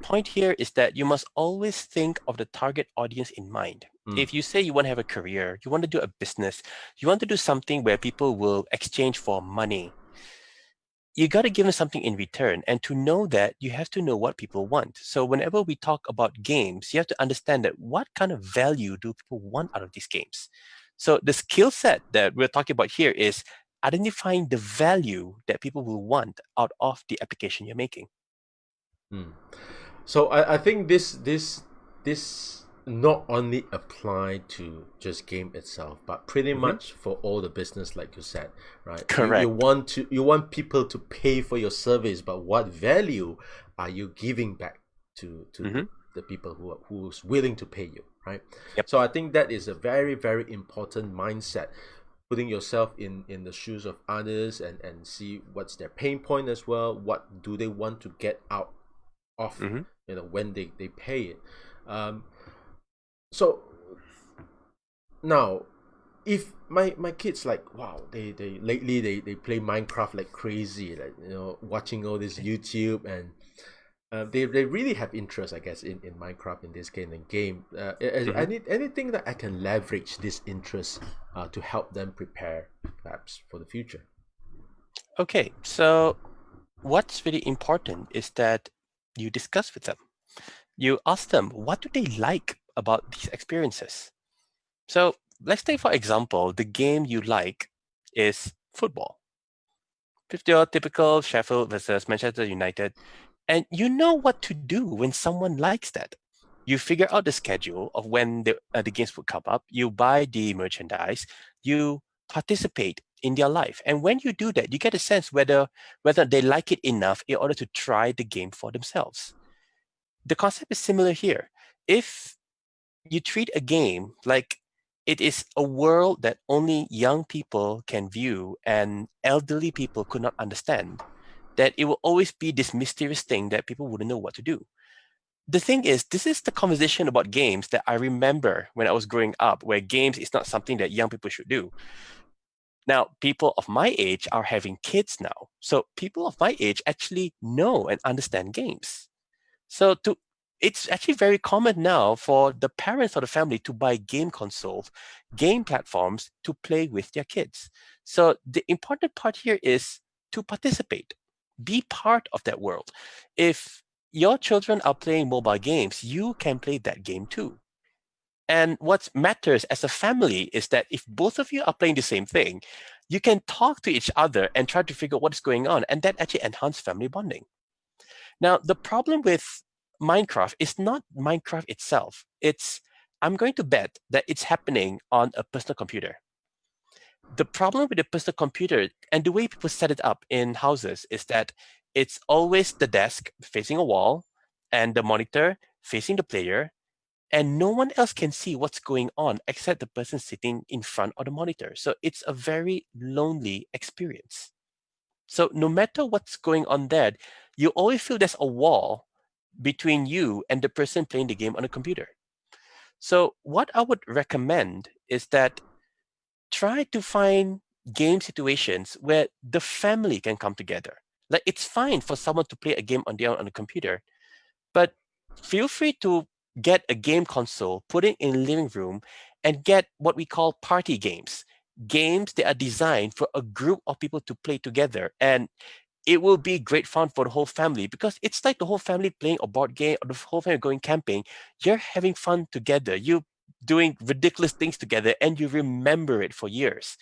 point here is that you must always think of the target audience in mind. If you say you want to have a career, you want to do a business, you want to do something where people will exchange for money, you got to give them something in return. And to know that, you have to know what people want. So whenever we talk about games, you have to understand that what kind of value do people want out of these games? So the skill set that we're talking about here is identifying the value that people will want out of the application you're making. So I think this not only apply to just game itself, but pretty much for all the business, like you said, right? Correct. You want people to pay for your service, but what value are you giving back to the people who's willing to pay you, right? Yep. So I think that is a very, very important mindset. Putting yourself in the shoes of others and see what's their pain point as well. What do they want to get out of when they pay it. So now, if my kids like, wow, they lately they play Minecraft like crazy, like watching all this YouTube, and they really have interest, I guess, in Minecraft, in this kind of game. I need anything that I can leverage this interest to help them prepare perhaps for the future. Okay, so what's really important is that you discuss with them. You ask them, what do they like about these experiences? So let's take, for example, the game you like is football. Your typical Sheffield versus Manchester United. And you know what to do when someone likes that. You figure out the schedule of when the games would come up. You buy the merchandise. You participate in their life. And when you do that, you get a sense whether they like it enough in order to try the game for themselves. The concept is similar here. If you treat a game like it is a world that only young people can view and elderly people could not understand, that it will always be this mysterious thing that people wouldn't know what to do. The thing is, this is the conversation about games that I remember when I was growing up, where games is not something that young people should do. Now, people of my age are having kids now. So people of my age actually know and understand games. So it's actually very common now for the parents of the family to buy game consoles, game platforms to play with their kids. So the important part here is to participate, be part of that world. If your children are playing mobile games, you can play that game too. And what matters as a family is that if both of you are playing the same thing, you can talk to each other and try to figure out what is going on, and that actually enhances family bonding. Now, the problem with Minecraft is not Minecraft itself. I'm going to bet that it's happening on a personal computer. The problem with the personal computer and the way people set it up in houses is that it's always the desk facing a wall and the monitor facing the player, and no one else can see what's going on except the person sitting in front of the monitor. So it's a very lonely experience. So no matter what's going on there, you always feel there's a wall between you and the person playing the game on a computer. So what I would recommend is that try to find game situations where the family can come together. Like, it's fine for someone to play a game on their own on a computer, but feel free to get a game console, put it in the living room, and get what we call party games. Games that are designed for a group of people to play together. And it will be great fun for the whole family, because it's like the whole family playing a board game or the whole family going camping. You're having fun together. You're doing ridiculous things together, and you remember it for years.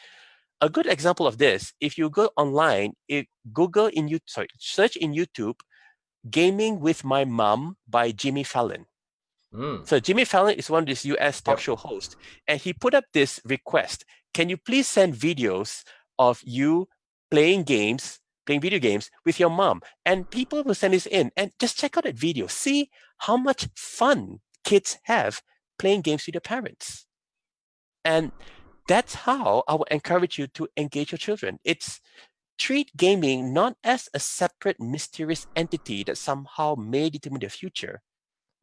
A good example of this, if you go online, search in YouTube, Gaming with My Mom by Jimmy Fallon. So Jimmy Fallon is one of these US talk show hosts, and he put up this request. Can you please send videos of you playing video games with your mom? And people will send this in, and just check out that video. See how much fun kids have playing games with their parents. And that's how I would encourage you to engage your children. Treat gaming not as a separate mysterious entity that somehow may determine their future.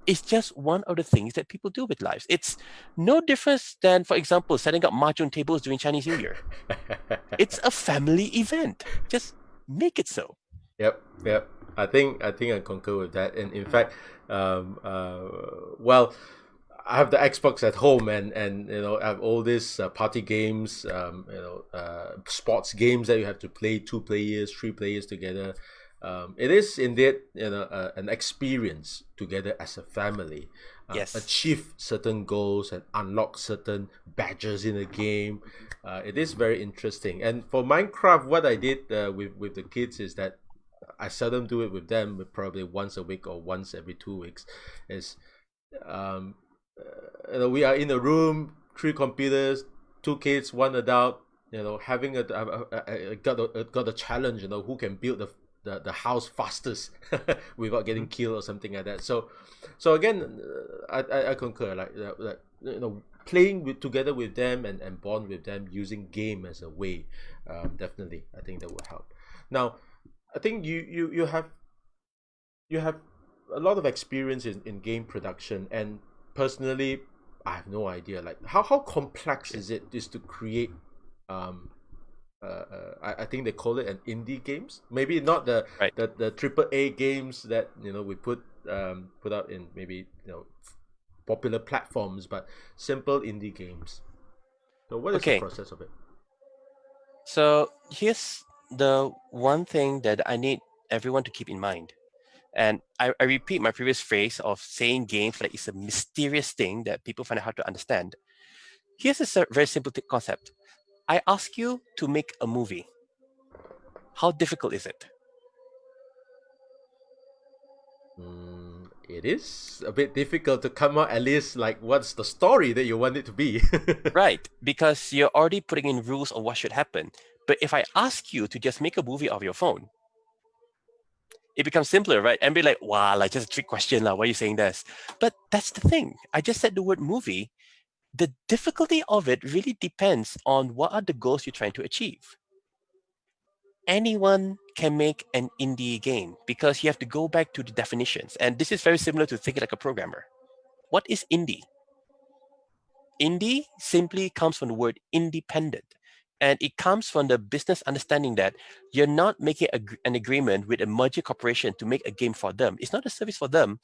It's just one of the things that people do with lives. It's no different than, for example, setting up mahjong tables during Chinese New Year. It's a family event. Just make it so. Yep. I think I concur with that. And in fact, well, I have the Xbox at home, and I have all these party games, sports games that you have to play 2 players, 3 players together. It is indeed an experience together as a family. Yes. Achieve certain goals and unlock certain badges in the game. It is very interesting. And for Minecraft, what I did with the kids is that I seldom do it with them, probably once a week or once every 2 weeks. Is we are in a room, 3 computers, 2 kids, 1 adult. Having got a challenge. Who can build the house fastest without getting killed or something like that. So again, I concur. Playing together with them and bond with them using game as a way, definitely, I think that will help. Now, I think you have a lot of experience in game production, and personally, I have no idea. Like, how complex is it to create I think they call it an indie games. Maybe not the AAA games that we put out in maybe popular platforms, but simple indie games. So what is the process of it? So here's the one thing that I need everyone to keep in mind. And I repeat my previous phrase of saying games like it's a mysterious thing that people find it hard to understand. Here's a very simple concept. I ask you to make a movie. How difficult is it? It is a bit difficult to come out at least like what's the story that you want it to be. Right, because you're already putting in rules of what should happen. But if I ask you to just make a movie of your phone, it becomes simpler, right? And be like, wow, like just a trick question, why are you saying this? But that's the thing. I just said the word movie. The difficulty of it really depends on what are the goals you're trying to achieve. Anyone can make an indie game because you have to go back to the definitions. And this is very similar to thinking like a programmer. What is indie? Indie simply comes from the word independent. And it comes from the business understanding that you're not making an agreement with a merger corporation to make a game for them. It's not a service for them.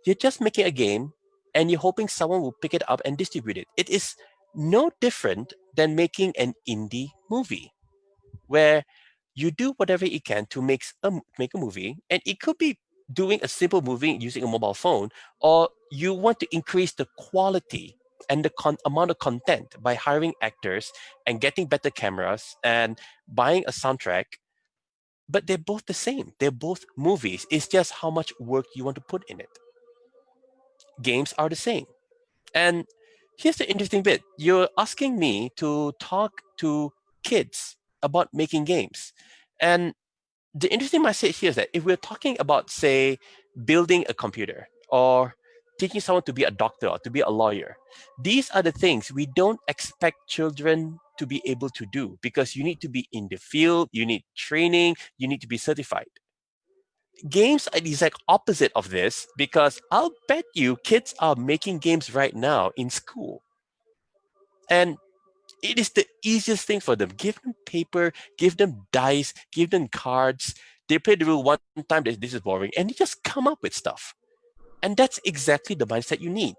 You're just making a game and you're hoping someone will pick it up and distribute it. It is no different than making an indie movie where you do whatever you can to make a movie. And it could be doing a simple movie using a mobile phone, or you want to increase the quality and the amount of content by hiring actors and getting better cameras and buying a soundtrack. But they're both the same. They're both movies. It's just how much work you want to put in it. Games are the same. And here's the interesting bit. You're asking me to talk to kids about making games. And the interesting message here is that if we're talking about, say, building a computer or teaching someone to be a doctor or to be a lawyer, these are the things we don't expect children to be able to do because you need to be in the field, you need training, you need to be certified. Games are the exact opposite of this because I'll bet you kids are making games right now in school. And it is the easiest thing for them. Give them paper, give them dice, give them cards. They play the rule one time, this is boring, and you just come up with stuff. And that's exactly the mindset you need.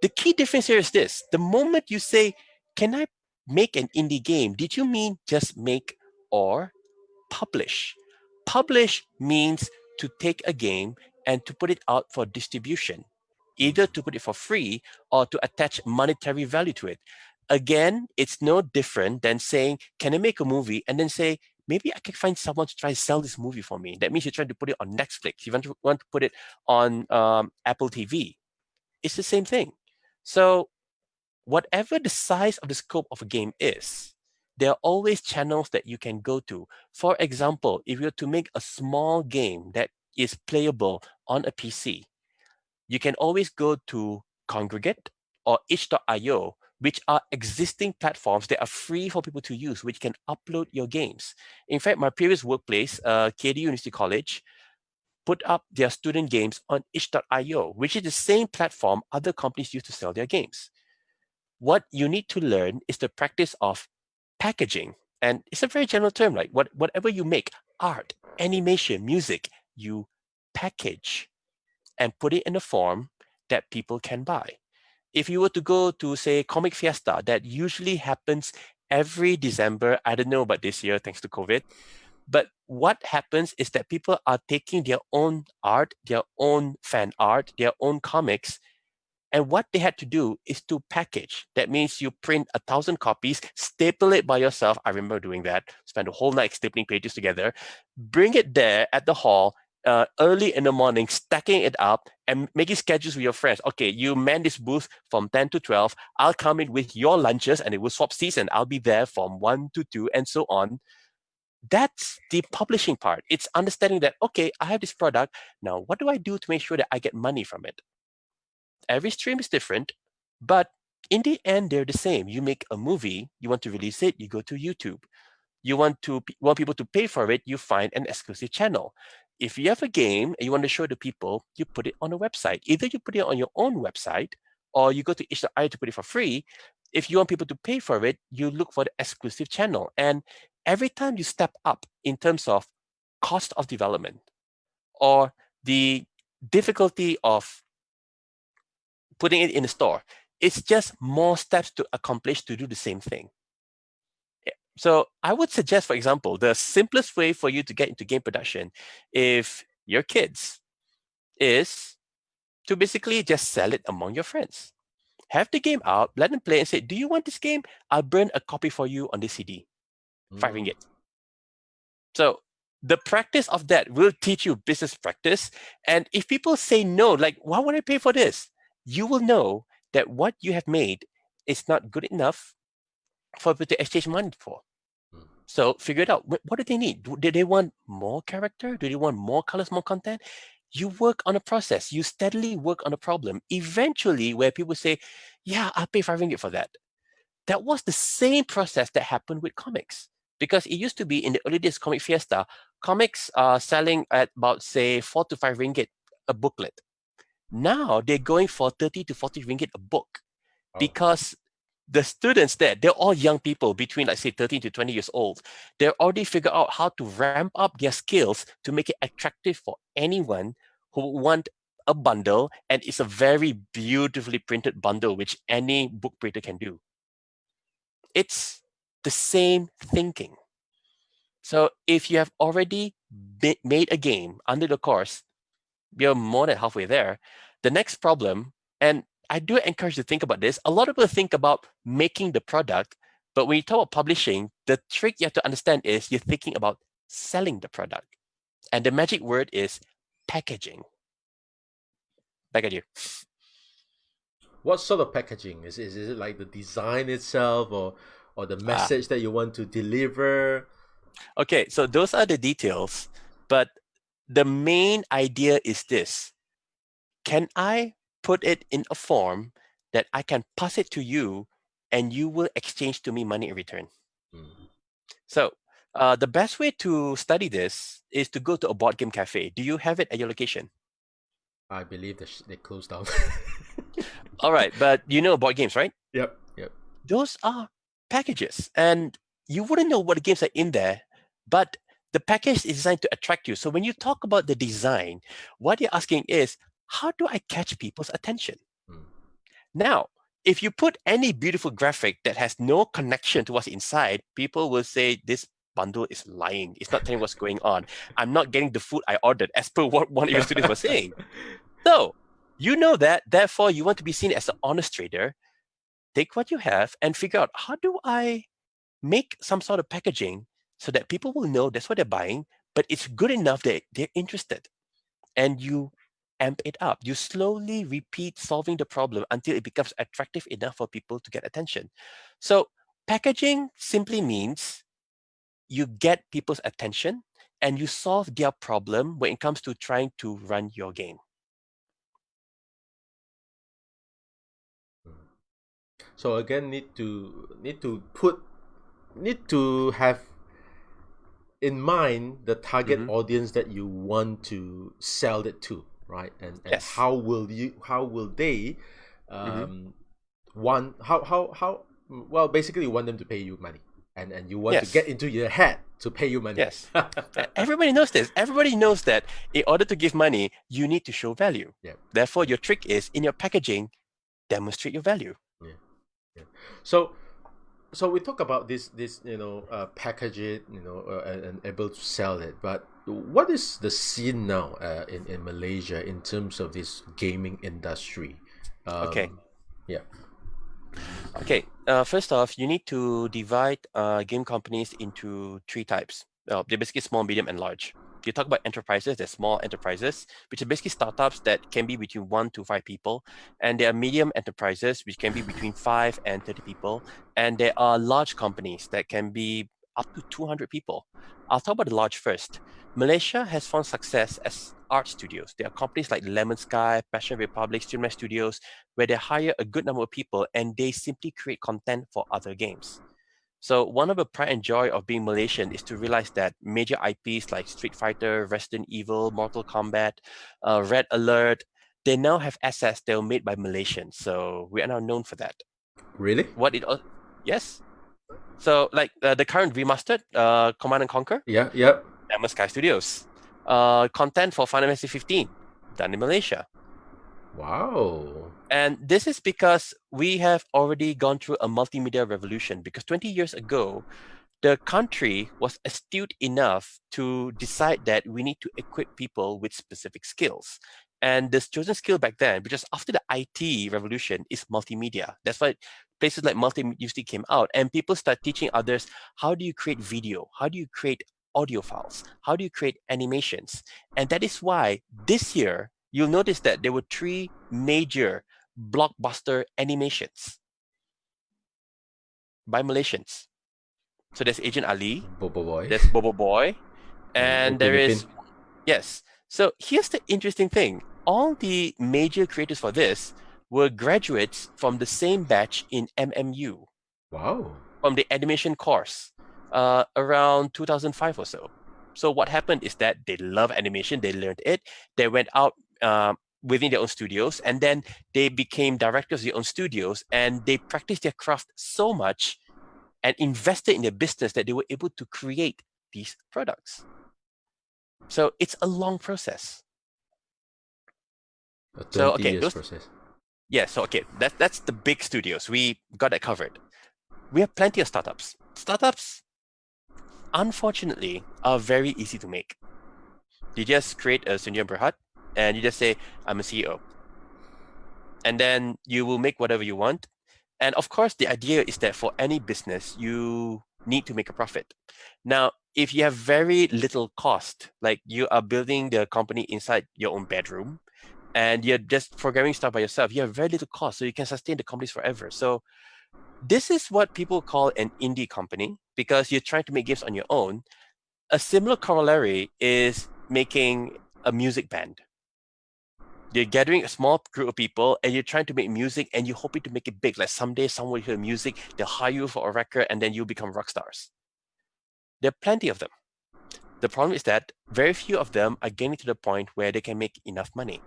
The key difference here is this. The moment you say, can I make an indie game? Did you mean just make or publish? Publish means to take a game and to put it out for distribution, either to put it for free or to attach monetary value to it. Again, it's no different than saying, can I make a movie? And then say, maybe I can find someone to try to sell this movie for me. That means you're trying to put it on Netflix. You want to put it on Apple TV. It's the same thing. So whatever the size of the scope of a game is, there are always channels that you can go to. For example, if you're to make a small game that is playable on a PC, you can always go to Congregate or itch.io, which are existing platforms that are free for people to use, which can upload your games. In fact, my previous workplace, KD University College, put up their student games on itch.io, which is the same platform other companies use to sell their games. What you need to learn is the practice of packaging. And it's a very general term, like whatever you make, art, animation, music, you package and put it in a form that people can buy. If you were to go to, say, Comic Fiesta, that usually happens every December. I don't know about this year, thanks to COVID. But what happens is that people are taking their own art, their own fan art, their own comics, and what they had to do is to package. That means you print 1,000 copies, staple it by yourself. I remember doing that, spend a whole night stapling pages together, bring it there at the hall, early in the morning, stacking it up and making schedules with your friends. Okay, you man this booth from 10 to 12. I'll come in with your lunches and it will swap seats and I'll be there from 1 to 2 and so on. That's the publishing part. It's understanding that, okay, I have this product. Now, what do I do to make sure that I get money from it? Every stream is different, but in the end, they're the same. You make a movie, you want to release it, you go to YouTube. You want people to pay for it, you find an exclusive channel. If you have a game and you want to show the people, you put it on a website. Either you put it on your own website or you go to itch.io to put it for free. If you want people to pay for it, you look for the exclusive channel. And every time you step up in terms of cost of development or the difficulty of putting it in the store, it's just more steps to accomplish to do the same thing. So I would suggest, for example, the simplest way for you to get into game production, if your kids, is to basically just sell it among your friends. Have the game out, let them play and say, do you want this game? I'll burn a copy for you on this CD. 5 ringgit. So the practice of that will teach you business practice. And if people say no, like, why would I pay for this? You will know that what you have made is not good enough for people to exchange money for. So figure it out. What do they need? Do they want more character? Do they want more colors, more content? You work on a process. You steadily work on a problem. Eventually, where people say, yeah, I'll pay 5 ringgit for that. That was the same process that happened with comics. Because it used to be in the early days Comic Fiesta, comics are selling at about, say, 4 to 5 ringgit a booklet. Now they're going for 30 to 40 ringgit a book. Because the students there, they're all young people between, like, say, 13 to 20 years old. They're already figured out how to ramp up their skills to make it attractive for anyone who want a bundle. And it's a very beautifully printed bundle, which any book printer can do. It's the same thinking. So if you have already made a game under the course, you're more than halfway there. The next problem, and I do encourage you to think about this, a lot of people think about making the product, but when you talk about publishing, the trick you have to understand is you're thinking about selling the product. And the magic word is packaging. Back at you. What sort of packaging? Is it like the design itself, or the message that you want to deliver? Okay, so those are the details, but the main idea is this. Can I put it in a form that I can pass it to you and you will exchange to me money in return? So the best way to study this is to go to a board game cafe. Do you have it at your location? I believe they closed down. All right, but you know board games, right? Yep. Those are packages, and you wouldn't know what the games are in there, but the package is designed to attract you. So when you talk about the design, what you're asking is, how do I catch people's attention? Now, if you put any beautiful graphic that has no connection to what's inside, people will say this bundle is lying. It's not telling what's going on. I'm not getting the food I ordered, as per what one of your students was saying. So you know that, therefore you want to be seen as an honest trader. Take what you have and figure out, how do I make some sort of packaging so that people will know that's what they're buying, but it's good enough that they're interested. And you amp it up. You slowly repeat solving the problem until it becomes attractive enough for people to get attention. So packaging simply means you get people's attention and you solve their problem when it comes to trying to run your game. So again, need to have in mind the target audience that you want to sell it to, right? And Yes. how will they want how well, basically you want them to pay you money, and you want to Yes. get into your head to pay you money. Yes. Everybody knows this. Everybody knows that in order to give money, you need to show value. Yeah. Therefore, your trick is, in your packaging, demonstrate your value. So we talk about this package it, and able to sell it. But what is the scene now in Malaysia in terms of this gaming industry? Okay. Yeah. Okay. First off, you need to divide game companies into 3 types. They're basically small, medium, and large. You talk about enterprises, they're small enterprises, which are basically startups that can be between 1 to 5 people. And there are medium enterprises, which can be between 5 and 30 people. And there are large companies that can be up to 200 people. I'll talk about the large first. Malaysia has found success as art studios. There are companies like Lemon Sky, Passion Republic, Streamline Studios, where they hire a good number of people and they simply create content for other games. So one of the pride and joy of being Malaysian is to realize that major IPs like Street Fighter, Resident Evil, Mortal Kombat, Red Alert, they now have assets that were made by Malaysians. So we are now known for that. Really? Yes. So like the current remastered Command & Conquer. Yeah. Lemon Sky Studios. Content for Final Fantasy 15, done in Malaysia. Wow. And this is because we have already gone through a multimedia revolution, because 20 years ago, the country was astute enough to decide that we need to equip people with specific skills. And this chosen skill back then, because after the IT revolution, is multimedia. That's why places like Multi came out, and people start teaching others, how do you create video? How do you create audio files? How do you create animations? And that is why this year, you'll notice that there were 3 major blockbuster animations by Malaysians. So there's Agent Ali, Bobo Boy. there's Bobo Boy, and Upin there is, Ipin. yes. So here's the interesting thing. All the major creators for this were graduates from the same batch in MMU, Wow. from the animation course, around 2005 or so. So what happened is that they love animation, they learned it, they went out within their own studios, and then they became directors of their own studios, and they practiced their craft so much and invested in their business that they were able to create these products. So it's a long process. A 20 So okay, years process. yeah, so okay, that's the big studios. We got that covered. We have plenty of startups. Startups, unfortunately, are very easy to make. You just create a Sunil Berhad and you just say, I'm a CEO. And then you will make whatever you want. And of course, the idea is that for any business, you need to make a profit. Now, if you have very little cost, like you are building the company inside your own bedroom, and you're just programming stuff by yourself, you have very little cost, so you can sustain the companies forever. So this is what people call an indie company, because you're trying to make games on your own. A similar corollary is making a music band. You're gathering a small group of people and you're trying to make music and you're hoping to make it big. Like someday someone will hear music, they'll hire you for a record, and then you become rock stars. There are plenty of them. The problem is that very few of them are getting to the point where they can make enough money.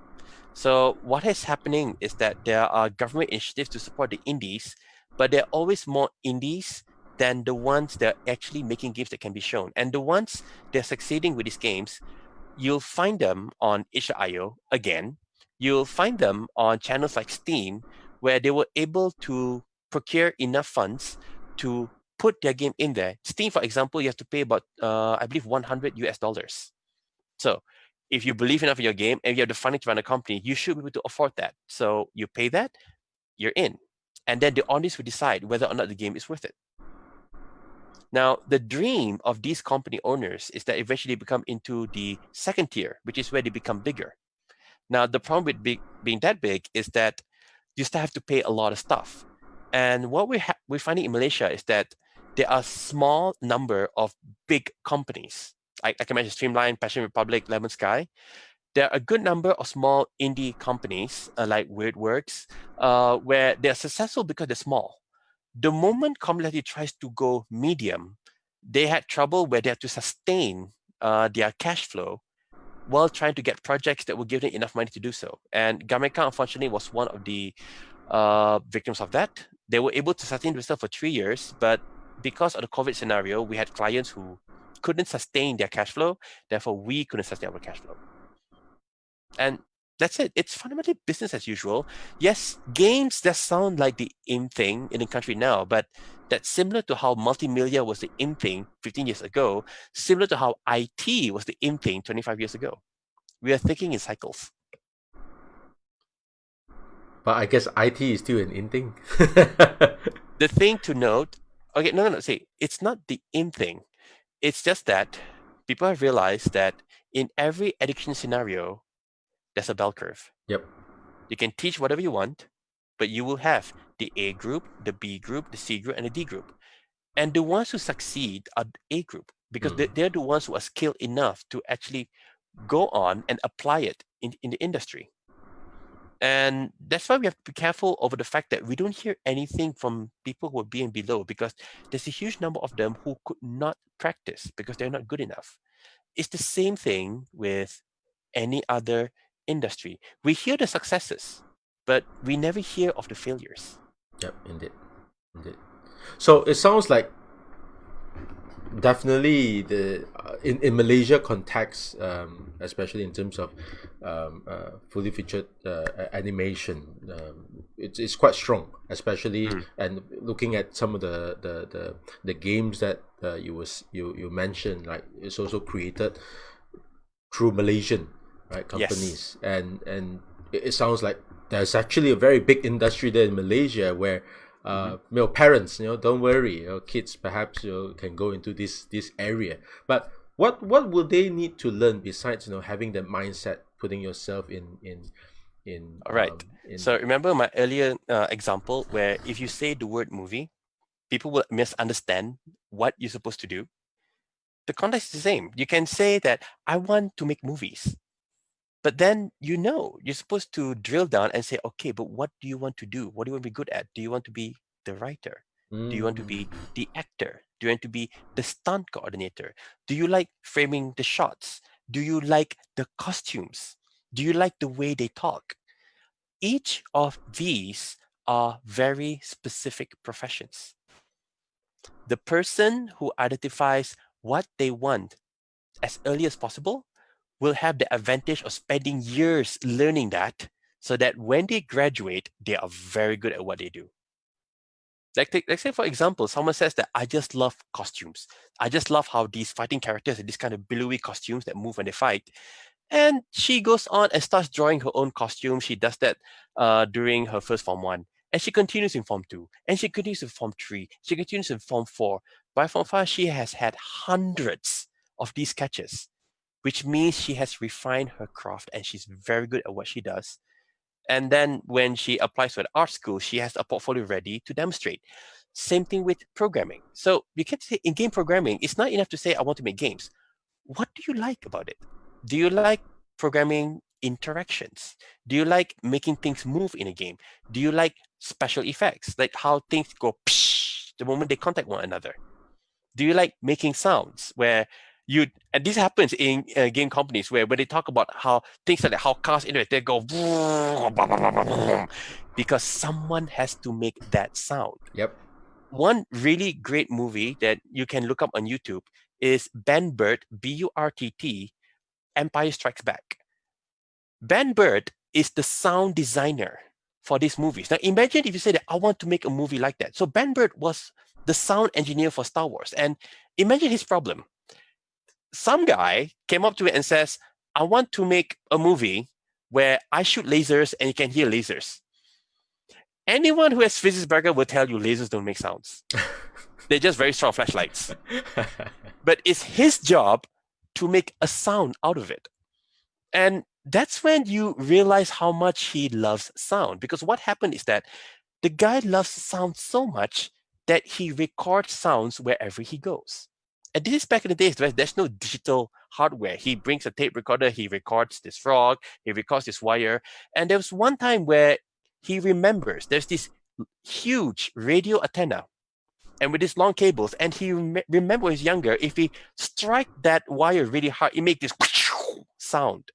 So what is happening is that there are government initiatives to support the indies, but there are always more indies than the ones that are actually making games that can be shown. And the ones that are succeeding with these games, you'll find them on itch.io again. You'll find them on channels like Steam, where they were able to procure enough funds to put their game in there. Steam, for example, you have to pay about, I believe, $100. So if you believe enough in your game and you have the funding to run a company, you should be able to afford that. So you pay that, you're in. And then the audience will decide whether or not the game is worth it. Now, the dream of these company owners is that eventually they become into the second tier, which is where they become bigger. Now, the problem with being that big is that you still have to pay a lot of stuff. And what we're finding in Malaysia is that there are small number of big companies. I can mention Streamline, Passion Republic, Lemon Sky. There are a good number of small indie companies like WeirdWorks, where they're successful because they're small. The moment Community tries to go medium, they had trouble where they had to sustain their cash flow while trying to get projects that will give them enough money to do so. And Gameka, unfortunately, was one of the victims of that. They were able to sustain themselves for 3 years, but because of the COVID scenario, we had clients who couldn't sustain their cash flow. Therefore, we couldn't sustain our cash flow. And that's it. It's fundamentally business as usual. Yes, games that sound like the in thing in the country now, but that's similar to how multimedia was the in thing 15 years ago, similar to how IT was the in thing 25 years ago. We are thinking in cycles. But I guess IT is still an in thing. The thing to note, okay, no, see, it's not the in thing. It's just that people have realized that in every education scenario, there's a bell curve. Yep. You can teach whatever you want, but you will have the A group, the B group, the C group, and the D group. And the ones who succeed are the A group, because they're the ones who are skilled enough to actually go on and apply it in the industry. And that's why we have to be careful over the fact that we don't hear anything from people who are B and below, because there's a huge number of them who could not practice because they're not good enough. It's the same thing with any other industry. We hear the successes, but we never hear of the failures. Yep, indeed. So it sounds like definitely in Malaysia context, especially in terms of fully featured animation, it's quite strong, especially and looking at some of the games that you mentioned, like it's also created through Malaysian companies, and it sounds like there's actually a very big industry there in Malaysia where parents, don't worry, kids perhaps can go into this area. But what will they need to learn besides having that mindset, putting yourself in All right. So remember my earlier example where if you say the word movie, people will misunderstand what you're supposed to do. The context is the same. You can say that I want to make movies. But then you're supposed to drill down and say, okay, but what do you want to do? What do you want to be good at? Do you want to be the writer? Do you want to be the actor? Do you want to be the stunt coordinator? Do you like framing the shots? Do you like the costumes? Do you like the way they talk? Each of these are very specific professions. The person who identifies what they want as early as possible will have the advantage of spending years learning that, so that when they graduate, they are very good at what they do. Let's say, for example, someone says that I just love costumes. I just love how these fighting characters are these kind of billowy costumes that move when they fight. And she goes on and starts drawing her own costume. She does that during her first Form 1. And she continues in Form 2. And she continues in Form 3. She continues in Form 4. By Form 5, she has had hundreds of these sketches, which means she has refined her craft and she's very good at what she does. And then when she applies to an art school, she has a portfolio ready to demonstrate. Same thing with programming. So you can say in game programming, it's not enough to say, I want to make games. What do you like about it? Do you like programming interactions? Do you like making things move in a game? Do you like special effects, like how things go psh the moment they contact one another? Do you like making sounds where and this happens in game companies where when they talk about how things like how cars interact, they go because someone has to make that sound. Yep. One really great movie that you can look up on YouTube is Ben Burtt, B-U-R-T-T, Empire Strikes Back. Ben Burtt is the sound designer for these movies. Now imagine if you say that I want to make a movie like that. So Ben Burtt was the sound engineer for Star Wars, and imagine his problem. Some guy came up to me and says, I want to make a movie where I shoot lasers and you can hear lasers. Anyone who has physics background will tell you lasers don't make sounds. They're just very strong flashlights. But it's his job to make a sound out of it. And that's when you realize how much he loves sound. Because what happened is that the guy loves sound so much that he records sounds wherever he goes. And this is back in the days where there's no digital hardware. He brings a tape recorder, he records this frog, he records this wire. And there was one time where he remembers there's this huge radio antenna and with these long cables. And he remember when he was younger, if he strike that wire really hard, it makes this sound.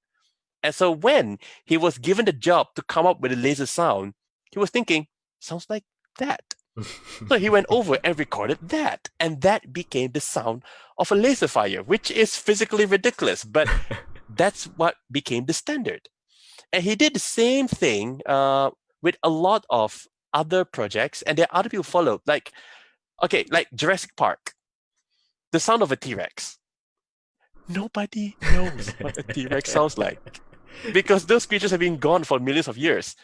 And so when he was given the job to come up with a laser sound, he was thinking, sounds like that. So he went over and recorded that, and that became the sound of a laser fire, which is physically ridiculous, but that's what became the standard. And he did the same thing with a lot of other projects, and there are other people followed, like Jurassic Park, the sound of a T-Rex. Nobody knows what a T-Rex sounds like because those creatures have been gone for millions of years.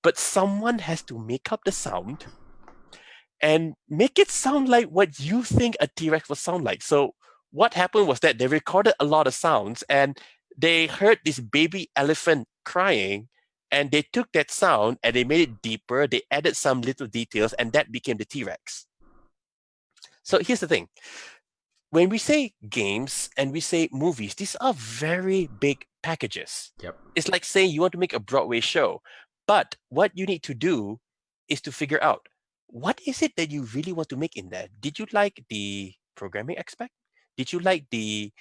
But someone has to make up the sound and make it sound like what you think a T-Rex would sound like. So what happened was that they recorded a lot of sounds and they heard this baby elephant crying, and they took that sound and they made it deeper. They added some little details, and that became the T-Rex. So here's the thing. When we say games and we say movies, these are very big packages. Yep. It's like saying you want to make a Broadway show, but what you need to do is to figure out what is it that you really want to make in there. Did you like the programming aspect? Did you like the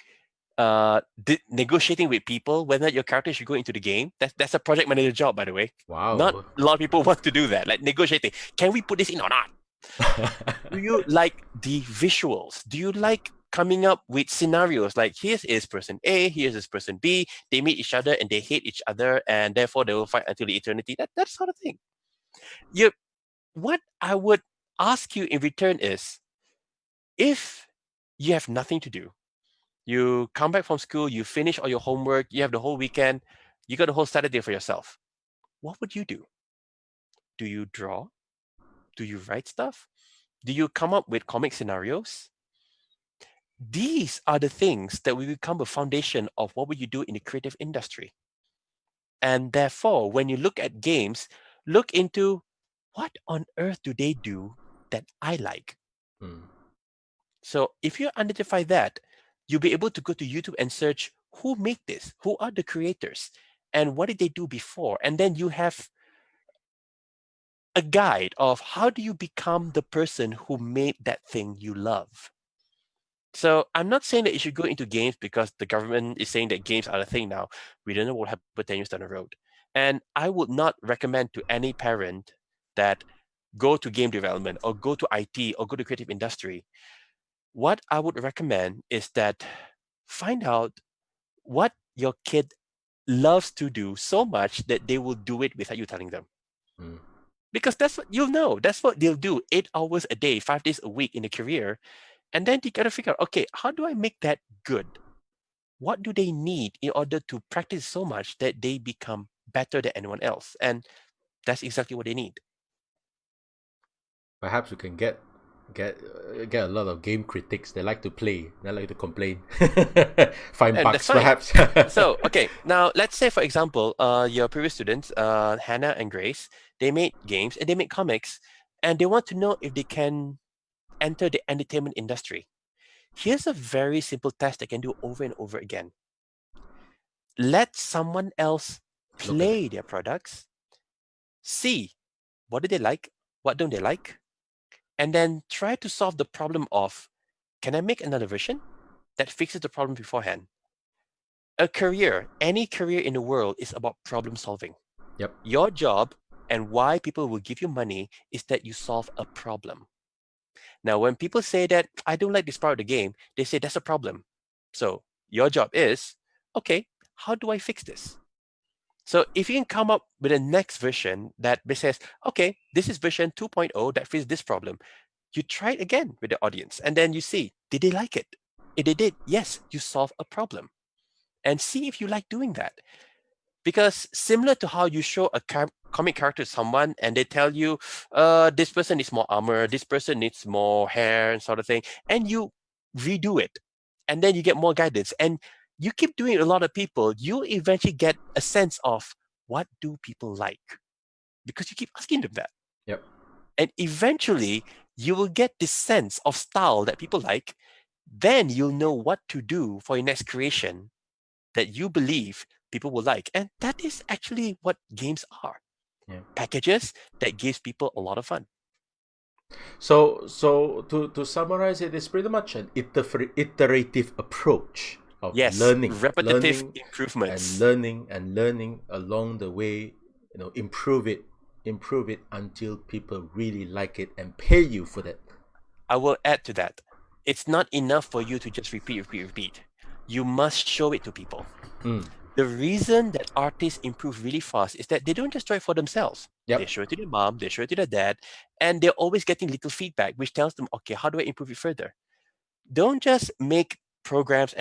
negotiating with people, whether your character should go into the game? That's a project manager job, by the way. Wow. Not a lot of people want to do that, like negotiating. Can we put this in or not? Do you like the visuals? Do you like coming up with scenarios like here is person A, here's this person B, they meet each other and they hate each other and therefore they will fight until eternity. That sort of thing. What I would ask you in return is, if you have nothing to do, you come back from school, you finish all your homework, you have the whole weekend, you got the whole Saturday for yourself, what would you do? Do you draw? Do you write stuff? Do you come up with comic scenarios? These are the things that will become a foundation of what would you do in the creative industry. And therefore, when you look at games, look into what on earth do they do that I like? So if you identify that, you'll be able to go to YouTube and search who made this, who are the creators, and what did they do before? And then you have a guide of how do you become the person who made that thing you love. So I'm not saying that you should go into games because the government is saying that games are a thing now. We don't know what will happen 10 years down the road. And I would not recommend to any parent that go to game development or go to IT or go to creative industry. What I would recommend is that find out what your kid loves to do so much that they will do it without you telling them. Because that's what you'll know. That's what they'll do 8 hours a day, 5 days a week in a career. And then you got to figure out, okay, how do I make that good? What do they need in order to practice so much that they become better than anyone else? And that's exactly what they need. Perhaps we can get a lot of game critics. They like to play. They like to complain. Find bugs, perhaps. So, okay, now let's say, for example, your previous students, Hannah and Grace, they made games and they made comics, and they want to know if they can enter the entertainment industry. Here's a very simple test they can do over and over again. Let someone else play their products, see what do they like, what don't they like, and then try to solve the problem of, can I make another version that fixes the problem beforehand? A career, any career in the world, is about problem solving. Yep. Your job and why people will give you money is that you solve a problem. Now, when people say that I don't like this part of the game, they say that's a problem. So your job is, okay, how do I fix this? So if you can come up with a next version that says, okay, this is version 2.0 that fixes this problem, you try it again with the audience, and then you see, did they like it? If they did, yes, you solve a problem. And see if you like doing that. Because similar to how you show a comic character to someone and they tell you, this person needs more armor, this person needs more hair and sort of thing, and you redo it, and then you get more guidance, and you keep doing it with a lot of people, you eventually get a sense of what do people like, because you keep asking them that. Yep. And eventually you will get this sense of style that people like. Then you'll know what to do for your next creation that you believe people will like. And that is actually what games are. Yeah. Packages that gives people a lot of fun. So to summarize it, it's pretty much an iterative approach of learning, repetitive improvements, and learning along the way. Improve it until people really like it and pay you for that. I will add to that. It's not enough for you to just repeat. You must show it to people. The reason that artists improve really fast is that they don't just try it for themselves. Yep. They show it to their mom, they show it to their dad, and they're always getting little feedback, which tells them, okay, how do I improve it further? Don't just make programs,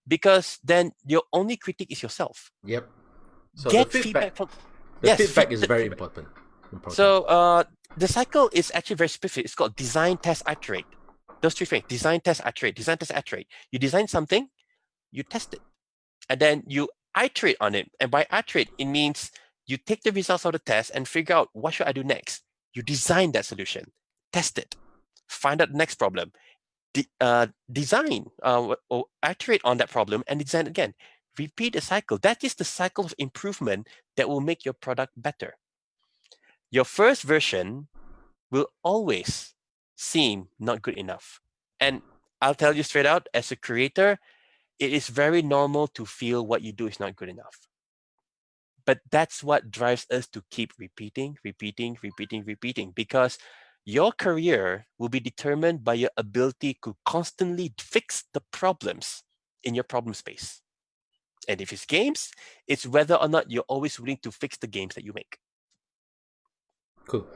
because then your only critic is yourself. Yep. So Get the feedback from... feedback is very important. So the cycle is actually very specific. It's called design, test, iterate. Those three things: design, test, iterate. Design, test, iterate. You design something, you test it, and then you iterate on it. And by iterate, it means you take the results of the test and figure out what should I do next. You design that solution, test it, find out the next problem, design or iterate on that problem and design again. Repeat the cycle. That is the cycle of improvement that will make your product better. Your first version will always seem not good enough. And I'll tell you straight out, as a creator, it is very normal to feel what you do is not good enough. But that's what drives us to keep repeating, because Your career will be determined by your ability to constantly fix the problems in your problem space. And if it's games, it's whether or not you're always willing to fix the games that you make. Cool.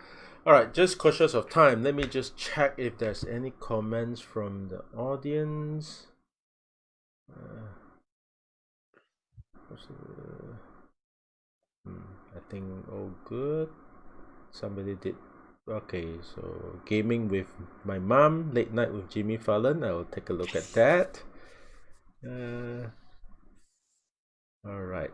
All right, just cautious of time, let me just check if there's any comments from the audience. I think all good. Somebody did. Okay, so gaming with my mom, late night with Jimmy Fallon. I will take a look at that. All right.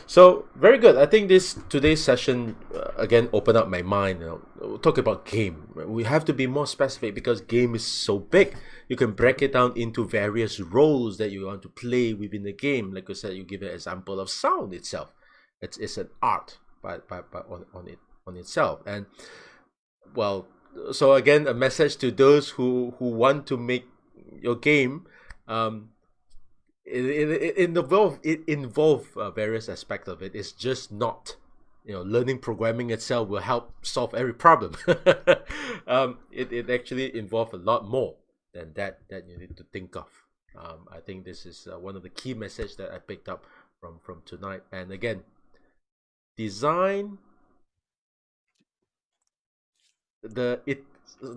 So very good. I think today's session again opened up my mind. We'll talk about game. We have to be more specific because game is so big. You can break it down into various roles that you want to play within the game. Like I said, you give an example of sound itself. It's an art on itself. And well, so again, a message to those who want to make your game. It involve various aspects of it. It's just not, learning programming itself will help solve every problem. It actually involves a lot more than that you need to think of. I think this is one of the key messages that I picked up from tonight. And again, design. The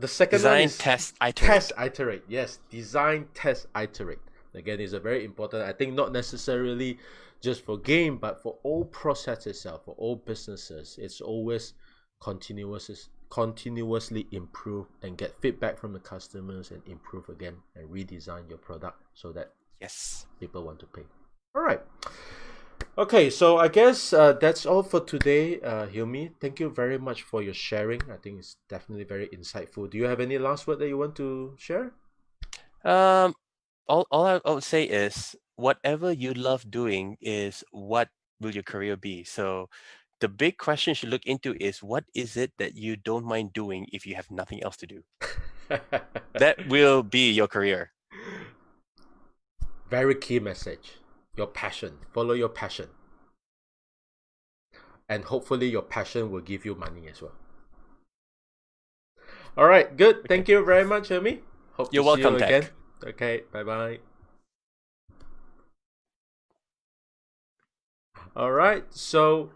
second Design, one is test, iterate. Test, iterate. Yes, design, test, iterate. Again, is a very important. I think not necessarily just for game, but for all process itself, for all businesses, it's always continuously improve and get feedback from the customers and improve again and redesign your product so that people want to pay. All right. Okay, so I guess that's all for today, Hilmy. Thank you very much for your sharing. I think it's definitely very insightful. Do you have any last word that you want to share? All I would say is whatever you love doing is what will your career be. So the big question you should look into is what is it that you don't mind doing if you have nothing else to do? That will be your career. Very key message. Your passion. Follow your passion. And hopefully your passion will give you money as well. All right, good. Okay. Thank you very much, Hilmy. Hope You're to welcome, see you Tech. again. Okay, bye-bye. All right, so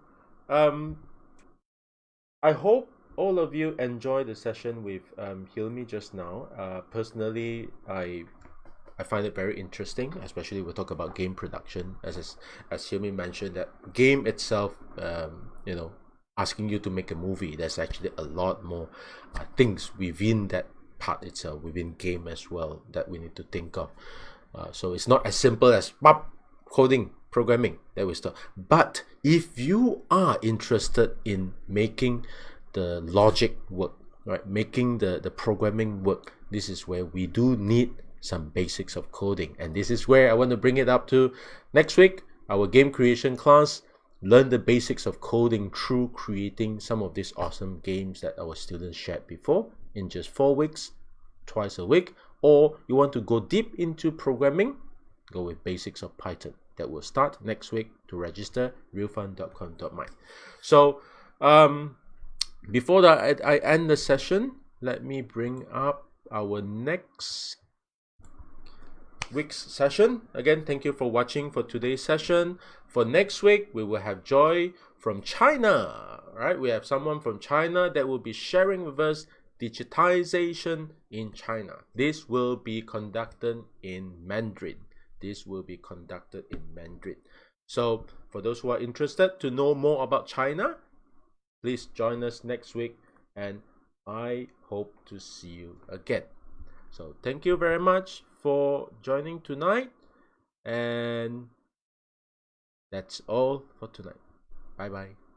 I hope all of you enjoyed the session with Hilmy just now. Personally, I find it very interesting, especially we talk about game production. As Hilmy mentioned, that game itself, asking you to make a movie, there's actually a lot more things within that part itself, within game as well, that we need to think of. So it's not as simple as coding, programming that we start. But if you are interested in making the logic work, right, making the programming work, this is where we do need some basics of coding. And this is where I want to bring it up to next week, our game creation class. Learn the basics of coding through creating some of these awesome games that our students shared before in just 4 weeks, twice a week. Or you want to go deep into programming, go with basics of Python. That will start next week. To register, realfun.com.my. So before that I end the session, let me bring up our next week's session. Again, thank you for watching for today's session. For next week, we will have Joy from China. Right? We have someone from China that will be sharing with us digitization in China. This will be conducted in Mandarin. So for those who are interested to know more about China, please join us next week, and I hope to see you again. So thank you very much for joining tonight, and that's all for tonight. Bye bye.